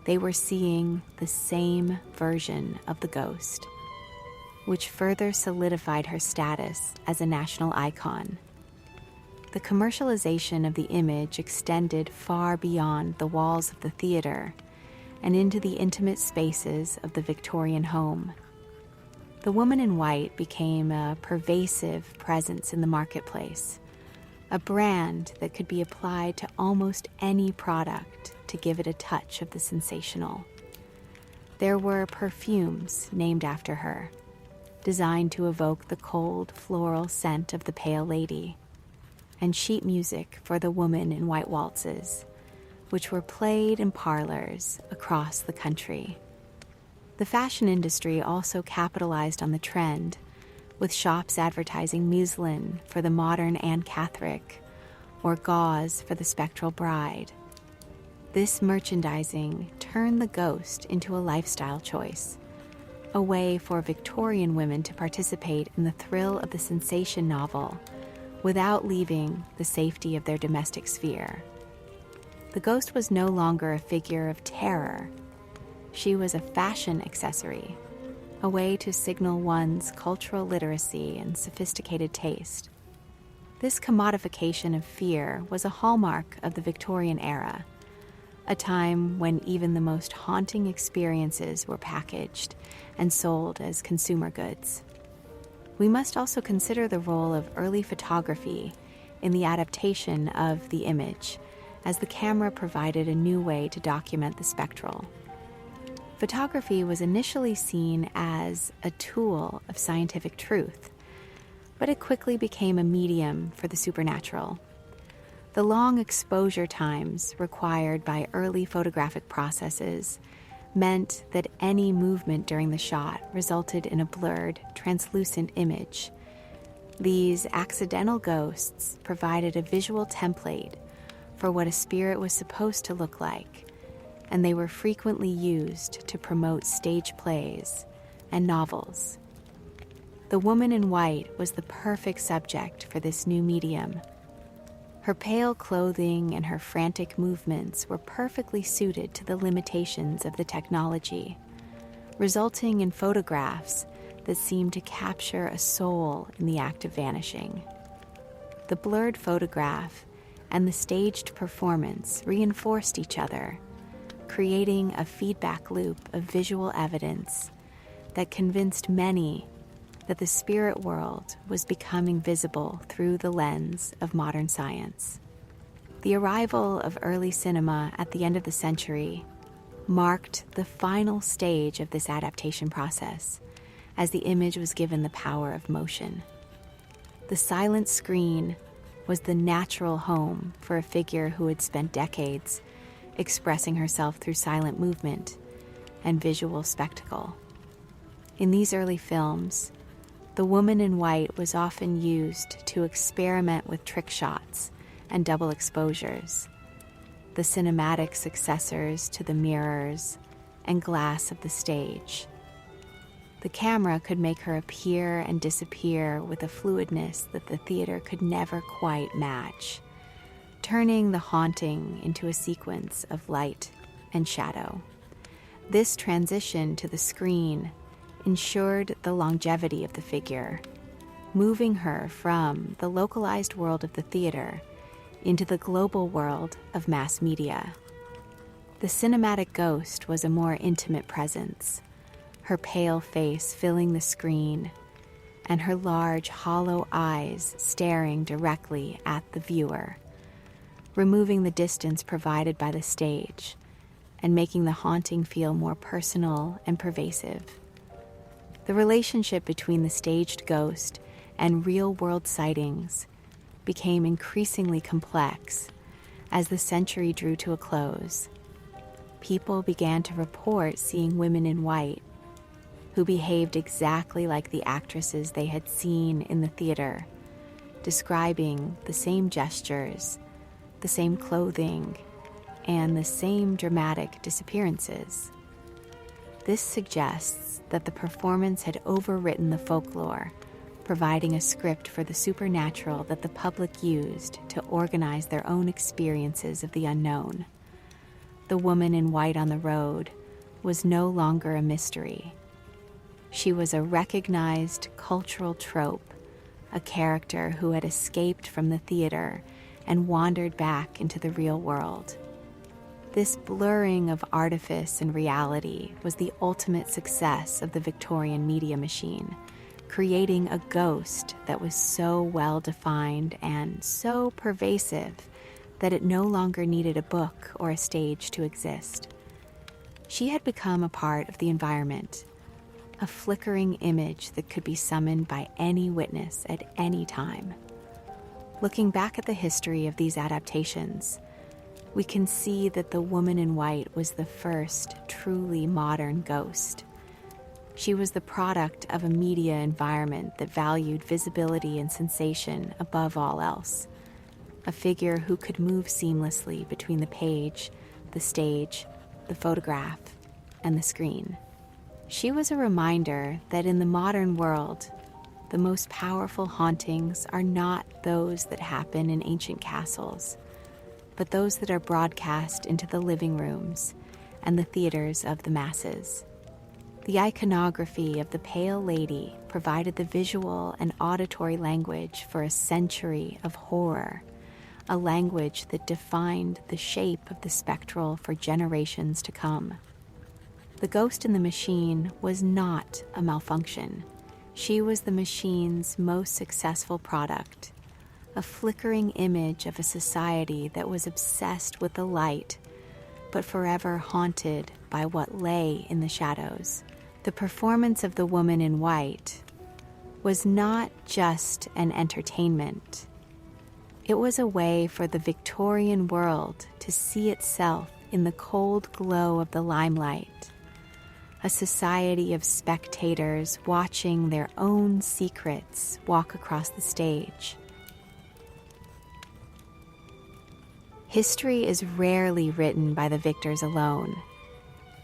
they were seeing the same version of the ghost, which further solidified her status as a national icon. The commercialization of the image extended far beyond the walls of the theater and into the intimate spaces of the Victorian home. The woman in white became a pervasive presence in the marketplace, a brand that could be applied to almost any product to give it a touch of the sensational. There were perfumes named after her, designed to evoke the cold, floral scent of the Pale Lady, and sheet music for the woman in white waltzes, which were played in parlors across the country. The fashion industry also capitalized on the trend, with shops advertising muslin for the modern Anne Catherick or gauze for the spectral bride. This merchandising turned the ghost into a lifestyle choice, a way for Victorian women to participate in the thrill of the sensation novel without leaving the safety of their domestic sphere. The ghost was no longer a figure of terror. She was a fashion accessory, a way to signal one's cultural literacy and sophisticated taste. This commodification of fear was a hallmark of the Victorian era, a time when even the most haunting experiences were packaged and sold as consumer goods. We must also consider the role of early photography in the adaptation of the image, as the camera provided a new way to document the spectral. Photography was initially seen as a tool of scientific truth, but it quickly became a medium for the supernatural. The long exposure times required by early photographic processes meant that any movement during the shot resulted in a blurred, translucent image. These accidental ghosts provided a visual template for what a spirit was supposed to look like, and they were frequently used to promote stage plays and novels. The woman in white was the perfect subject for this new medium. Her pale clothing and her frantic movements were perfectly suited to the limitations of the technology, resulting in photographs that seemed to capture a soul in the act of vanishing. The blurred photograph and the staged performance reinforced each other, creating a feedback loop of visual evidence that convinced many that the spirit world was becoming visible through the lens of modern science. The arrival of early cinema at the end of the century marked the final stage of this adaptation process, as the image was given the power of motion. The silent screen was the natural home for a figure who had spent decades expressing herself through silent movement and visual spectacle. In these early films, the woman in white was often used to experiment with trick shots and double exposures, the cinematic successors to the mirrors and glass of the stage. The camera could make her appear and disappear with a fluidness that the theater could never quite match, turning the haunting into a sequence of light and shadow. This transition to the screen ensured the longevity of the figure, moving her from the localized world of the theater into the global world of mass media. The cinematic ghost was a more intimate presence, her pale face filling the screen and her large, hollow eyes staring directly at the viewer, removing the distance provided by the stage and making the haunting feel more personal and pervasive. The relationship between the staged ghost and real-world sightings became increasingly complex as the century drew to a close. People began to report seeing women in white who behaved exactly like the actresses they had seen in the theater, describing the same gestures, the same clothing, and the same dramatic disappearances. This suggests that the performance had overwritten the folklore, providing a script for the supernatural that the public used to organize their own experiences of the unknown. The woman in white on the road was no longer a mystery. She was a recognized cultural trope, a character who had escaped from the theater and wandered back into the real world. This blurring of artifice and reality was the ultimate success of the Victorian media machine, creating a ghost that was so well defined and so pervasive that it no longer needed a book or a stage to exist. She had become a part of the environment, a flickering image that could be summoned by any witness at any time. Looking back at the history of these adaptations, we can see that the woman in white was the first truly modern ghost. She was the product of a media environment that valued visibility and sensation above all else, a figure who could move seamlessly between the page, the stage, the photograph, and the screen. She was a reminder that in the modern world, the most powerful hauntings are not those that happen in ancient castles, but those that are broadcast into the living rooms and the theaters of the masses. The iconography of the Pale Lady provided the visual and auditory language for a century of horror, a language that defined the shape of the spectral for generations to come. The ghost in the machine was not a malfunction. She was the machine's most successful product, a flickering image of a society that was obsessed with the light, but forever haunted by what lay in the shadows. The performance of the woman in white was not just an entertainment. It was a way for the Victorian world to see itself in the cold glow of the limelight, a society of spectators watching their own secrets walk across the stage. History is rarely written by the victors alone.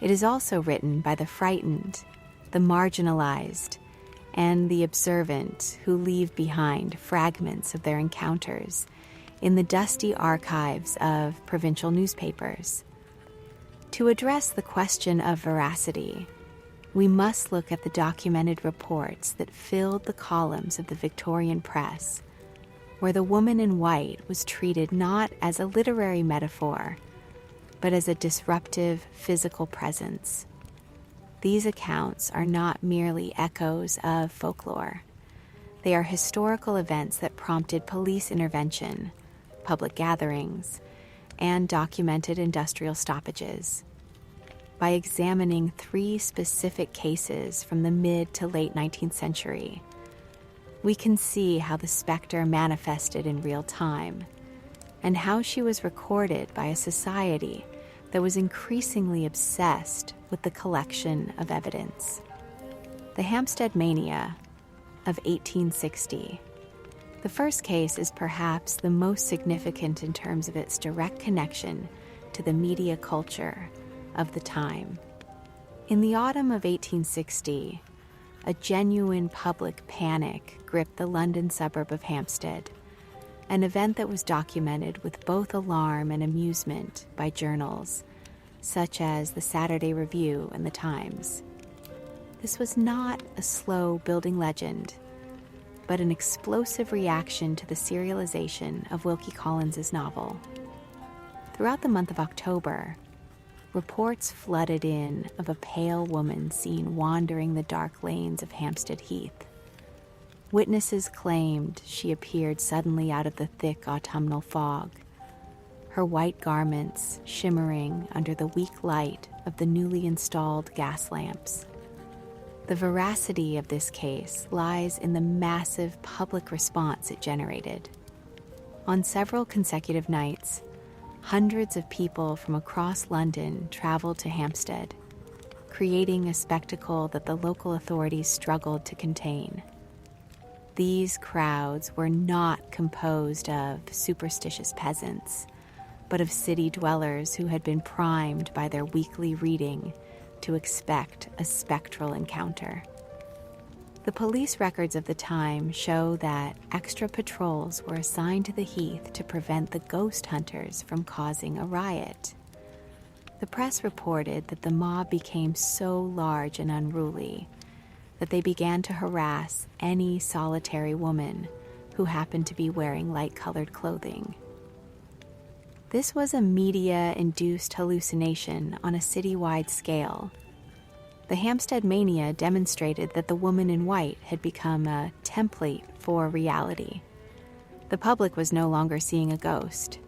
It is also written by the frightened, the marginalized, and the observant who leave behind fragments of their encounters in the dusty archives of provincial newspapers. To address the question of veracity, we must look at the documented reports that filled the columns of the Victorian press, where the woman in white was treated not as a literary metaphor, but as a disruptive physical presence. These accounts are not merely echoes of folklore. They are historical events that prompted police intervention, public gatherings, and documented industrial stoppages. By examining 3 specific cases from the mid to late 19th century, we can see how the specter manifested in real time, and how she was recorded by a society that was increasingly obsessed with the collection of evidence. The Hampstead Mania of 1860. The first case is perhaps the most significant in terms of its direct connection to the media culture of the time. In the autumn of 1860, a genuine public panic gripped the London suburb of Hampstead, an event that was documented with both alarm and amusement by journals such as the Saturday Review and the Times. This was not a slow-building legend, but an explosive reaction to the serialization of Wilkie Collins' novel. Throughout the month of October, reports flooded in of a pale woman seen wandering the dark lanes of Hampstead Heath. Witnesses claimed she appeared suddenly out of the thick autumnal fog, her white garments shimmering under the weak light of the newly installed gas lamps. The veracity of this case lies in the massive public response it generated. On several consecutive nights, hundreds of people from across London traveled to Hampstead, creating a spectacle that the local authorities struggled to contain. These crowds were not composed of superstitious peasants, but of city dwellers who had been primed by their weekly reading to expect a spectral encounter. The police records of the time show that extra patrols were assigned to the Heath to prevent the ghost hunters from causing a riot. The press reported that the mob became so large and unruly that they began to harass any solitary woman who happened to be wearing light-colored clothing. This was a media-induced hallucination on a citywide scale. The Hampstead Mania demonstrated that the woman in white had become a template for reality. The public was no longer seeing a ghost.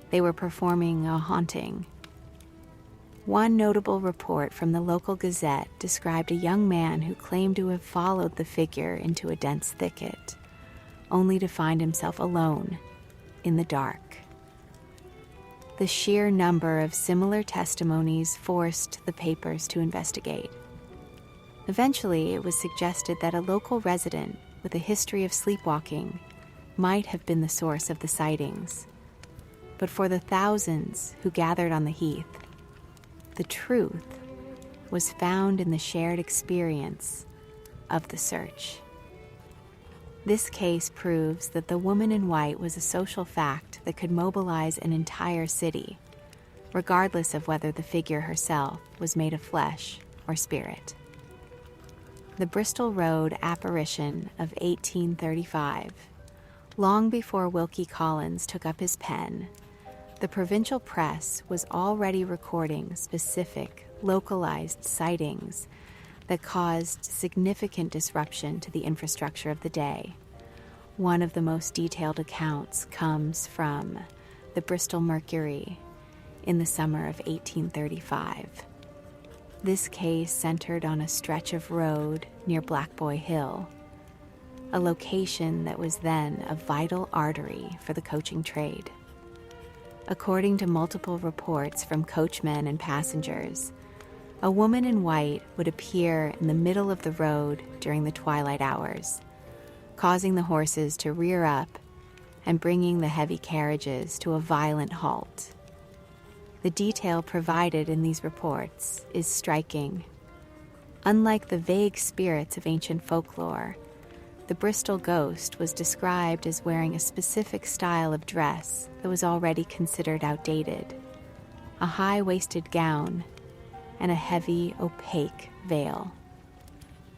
They were performing a haunting. One notable report from the local Gazette described a young man who claimed to have followed the figure into a dense thicket, only to find himself alone in the dark. The sheer number of similar testimonies forced the papers to investigate. Eventually, it was suggested that a local resident with a history of sleepwalking might have been the source of the sightings. But for the thousands who gathered on the Heath, the truth was found in the shared experience of the search. This case proves that the woman in white was a social fact that could mobilize an entire city, regardless of whether the figure herself was made of flesh or spirit. the Bristol Road apparition of 1835. Long before Wilkie Collins took up his pen, the provincial press was already recording specific, localized sightings that caused significant disruption to the infrastructure of the day. One of the most detailed accounts comes from the Bristol Mercury in the summer of 1835. This case centered on a stretch of road near Black Boy Hill, a location that was then a vital artery for the coaching trade. According to multiple reports from coachmen and passengers, a woman in white would appear in the middle of the road during the twilight hours, causing the horses to rear up and bringing the heavy carriages to a violent halt. The detail provided in these reports is striking. Unlike the vague spirits of ancient folklore, the Bristol ghost was described as wearing a specific style of dress that was already considered outdated: a high-waisted gown and a heavy, opaque veil.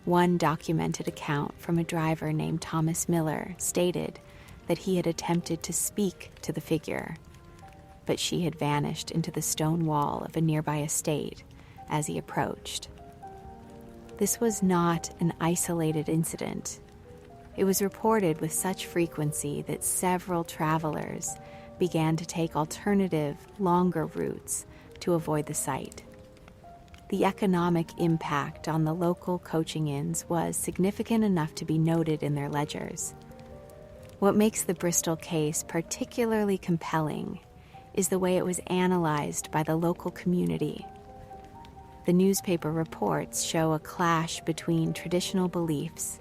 One documented account from a driver named Thomas Miller stated that he had attempted to speak to the figure, but she had vanished into the stone wall of a nearby estate as he approached. This was not an isolated incident. It was reported with such frequency that several travelers began to take alternative, longer routes to avoid the site. The economic impact on the local coaching inns was significant enough to be noted in their ledgers. What makes the Bristol case particularly compelling is the way it was analyzed by the local community. The newspaper reports show a clash between traditional beliefs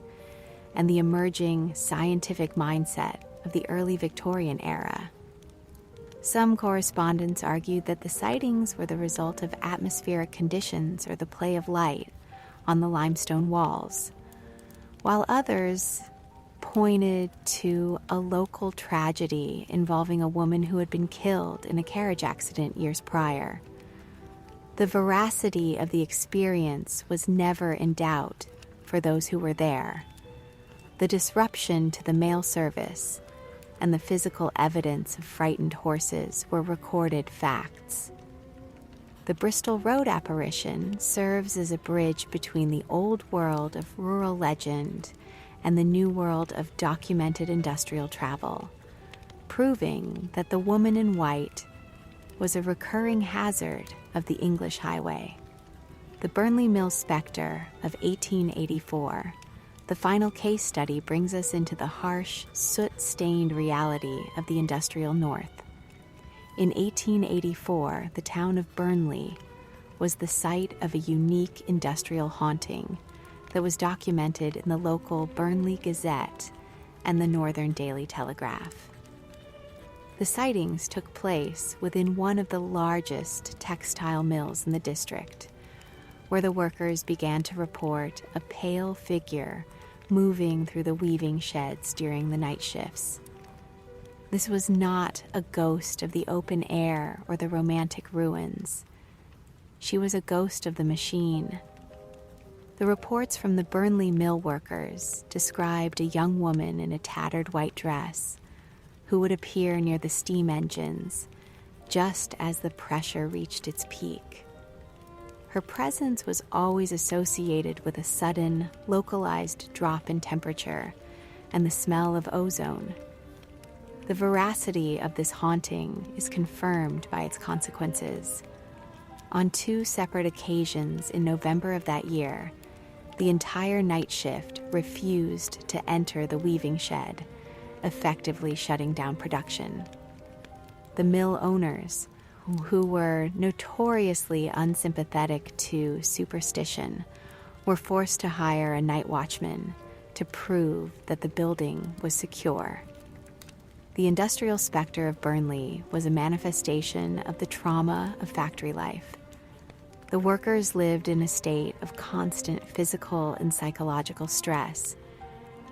and the emerging scientific mindset of the early Victorian era. Some correspondents argued that the sightings were the result of atmospheric conditions or the play of light on the limestone walls, while others pointed to a local tragedy involving a woman who had been killed in a carriage accident years prior. The veracity of the experience was never in doubt for those who were there. The disruption to the mail service and the physical evidence of frightened horses were recorded facts. The Bristol Road apparition serves as a bridge between the old world of rural legend and the new world of documented industrial travel, proving that the woman in white was a recurring hazard of the English highway. The Burnley Mill Spectre of 1884, the final case study, brings us into the harsh, soot-stained reality of the industrial North. In 1884, the town of Burnley was the site of a unique industrial haunting that was documented in the local Burnley Gazette and the Northern Daily Telegraph. The sightings took place within one of the largest textile mills in the district, where the workers began to report a pale figure moving through the weaving sheds during the night shifts. This was not a ghost of the open air or the romantic ruins. She was a ghost of the machine. The reports from the Burnley mill workers described a young woman in a tattered white dress who would appear near the steam engines just as the pressure reached its peak. Her presence was always associated with a sudden, localized drop in temperature and the smell of ozone. The veracity of this haunting is confirmed by its consequences. On 2 separate occasions in November of that year, the entire night shift refused to enter the weaving shed, effectively shutting down production. The mill owners, who were notoriously unsympathetic to superstition, were forced to hire a night watchman to prove that the building was secure. The industrial specter of Burnley was a manifestation of the trauma of factory life. The workers lived in a state of constant physical and psychological stress,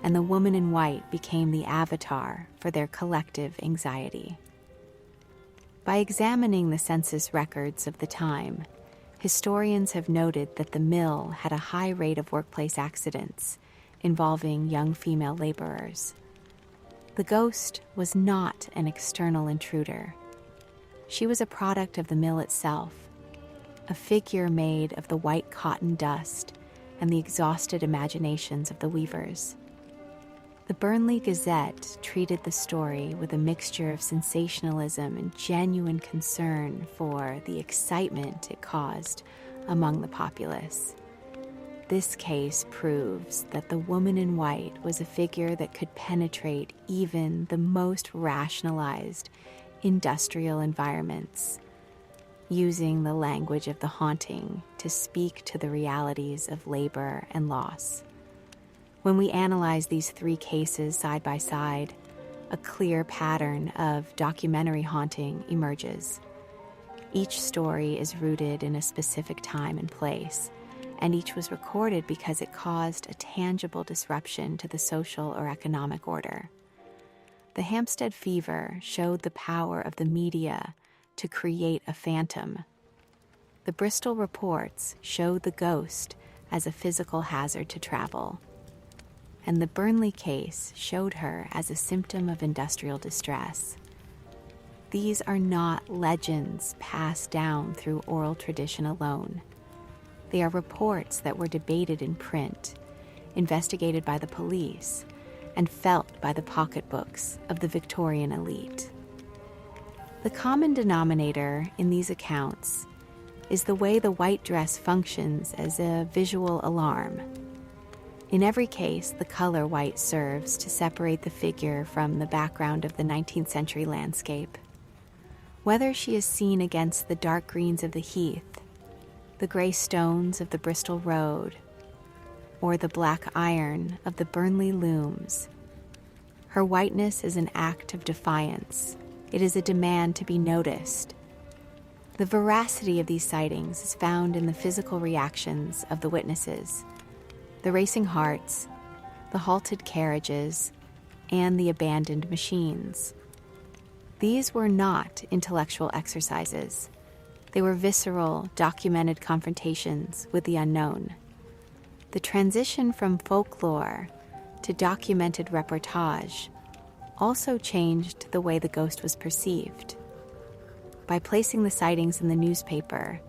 and the woman in white became the avatar for their collective anxiety. By examining the census records of the time, historians have noted that the mill had a high rate of workplace accidents involving young female laborers. The ghost was not an external intruder. She was a product of the mill itself, a figure made of the white cotton dust and the exhausted imaginations of the weavers. The Burnley Gazette treated the story with a mixture of sensationalism and genuine concern for the excitement it caused among the populace. This case proves that the woman in white was a figure that could penetrate even the most rationalized industrial environments, using the language of the haunting to speak to the realities of labor and loss. When we analyze these three cases side by side, a clear pattern of documentary haunting emerges. Each story is rooted in a specific time and place, and each was recorded because it caused a tangible disruption to the social or economic order. The Hampstead fever showed the power of the media to create a phantom. The Bristol reports showed the ghost as a physical hazard to travel. And the Burnley case showed her as a symptom of industrial distress. These are not legends passed down through oral tradition alone. They are reports that were debated in print, investigated by the police, and felt by the pocketbooks of the Victorian elite. The common denominator in these accounts is the way the white dress functions as a visual alarm. In every case, the color white serves to separate the figure from the background of the 19th century landscape. Whether she is seen against the dark greens of the heath, the gray stones of the Bristol Road, or the black iron of the Burnley looms, her whiteness is an act of defiance. It is a demand to be noticed. The veracity of these sightings is found in the physical reactions of the witnesses, the racing hearts, the halted carriages, and the abandoned machines. These were not intellectual exercises. They were visceral, documented confrontations with the unknown. The transition from folklore to documented reportage also changed the way the ghost was perceived. By placing the sightings in the newspaper,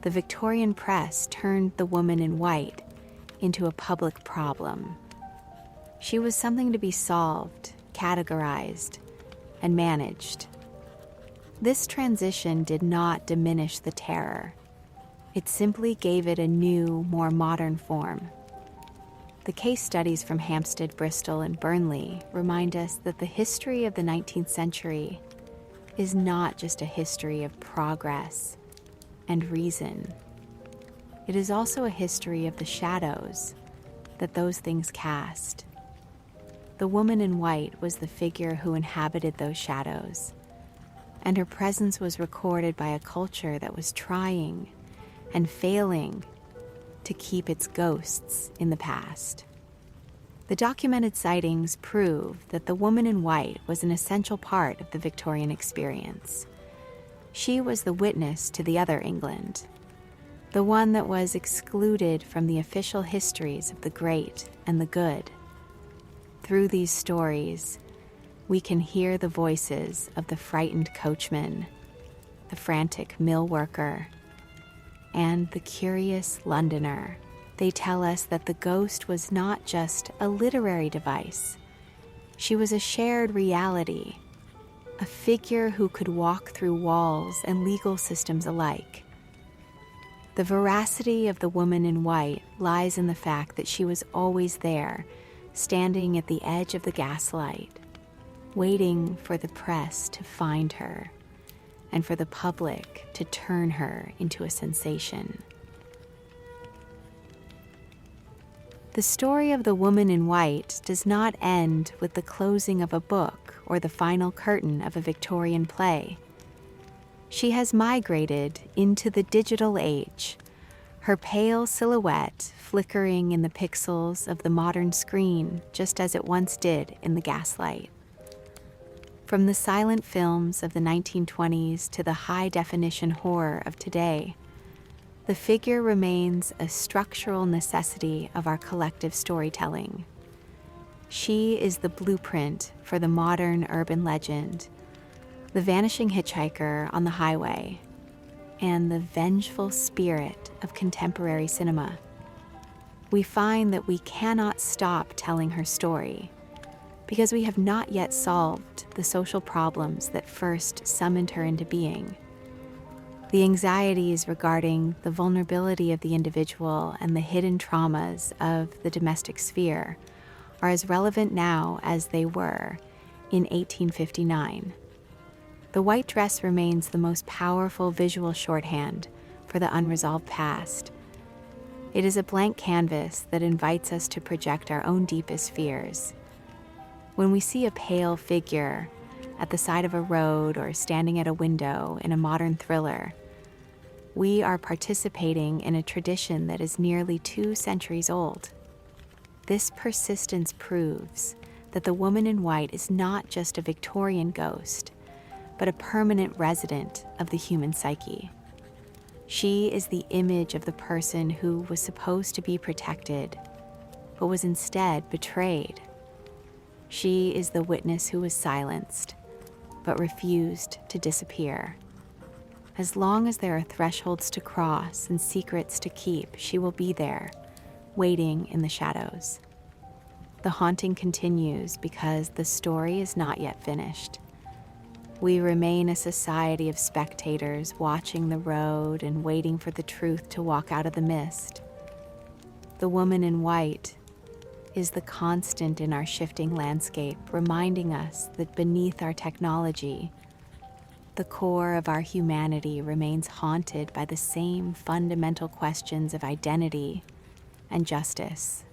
the Victorian press turned the woman in white into a public problem. She was something to be solved, categorized, and managed. This transition did not diminish the terror. It simply gave it a new, more modern form. The case studies from Hampstead, Bristol, and Burnley remind us that the history of the 19th century is not just a history of progress and reason. It is also a history of the shadows that those things cast. The woman in white was the figure who inhabited those shadows, and her presence was recorded by a culture that was trying and failing to keep its ghosts in the past. The documented sightings prove that the woman in white was an essential part of the Victorian experience. She was the witness to the other England, the one that was excluded from the official histories of the great and the good. Through these stories, we can hear the voices of the frightened coachman, the frantic mill worker, and the curious Londoner. They tell us that the ghost was not just a literary device. She was a shared reality, a figure who could walk through walls and legal systems alike. The veracity of the woman in white lies in the fact that she was always there, standing at the edge of the gaslight, waiting for the press to find her and for the public to turn her into a sensation. The story of the woman in white does not end with the closing of a book or the final curtain of a Victorian play. She has migrated into the digital age, her pale silhouette flickering in the pixels of the modern screen just as it once did in the gaslight. From the silent films of the 1920s to the high-definition horror of today, The figure remains a structural necessity of our collective storytelling. She is the blueprint for the modern urban legend, the vanishing hitchhiker on the highway, and the vengeful spirit of contemporary cinema. We find that we cannot stop telling her story because we have not yet solved the social problems that first summoned her into being. The anxieties regarding the vulnerability of the individual and the hidden traumas of the domestic sphere are as relevant now as they were in 1859. The white dress remains the most powerful visual shorthand for the unresolved past. It is a blank canvas that invites us to project our own deepest fears. When we see a pale figure at the side of a road or standing at a window in a modern thriller, we are participating in a tradition that is nearly 2 centuries old. This persistence proves that the woman in white is not just a Victorian ghost, but a permanent resident of the human psyche. She is the image of the person who was supposed to be protected, but was instead betrayed. She is the witness who was silenced, but refused to disappear. As long as there are thresholds to cross and secrets to keep, she will be there, waiting in the shadows. The haunting continues because the story is not yet finished. We remain a society of spectators watching the road and waiting for the truth to walk out of the mist. The woman in white is the constant in our shifting landscape, reminding us that beneath our technology, the core of our humanity remains haunted by the same fundamental questions of identity and justice.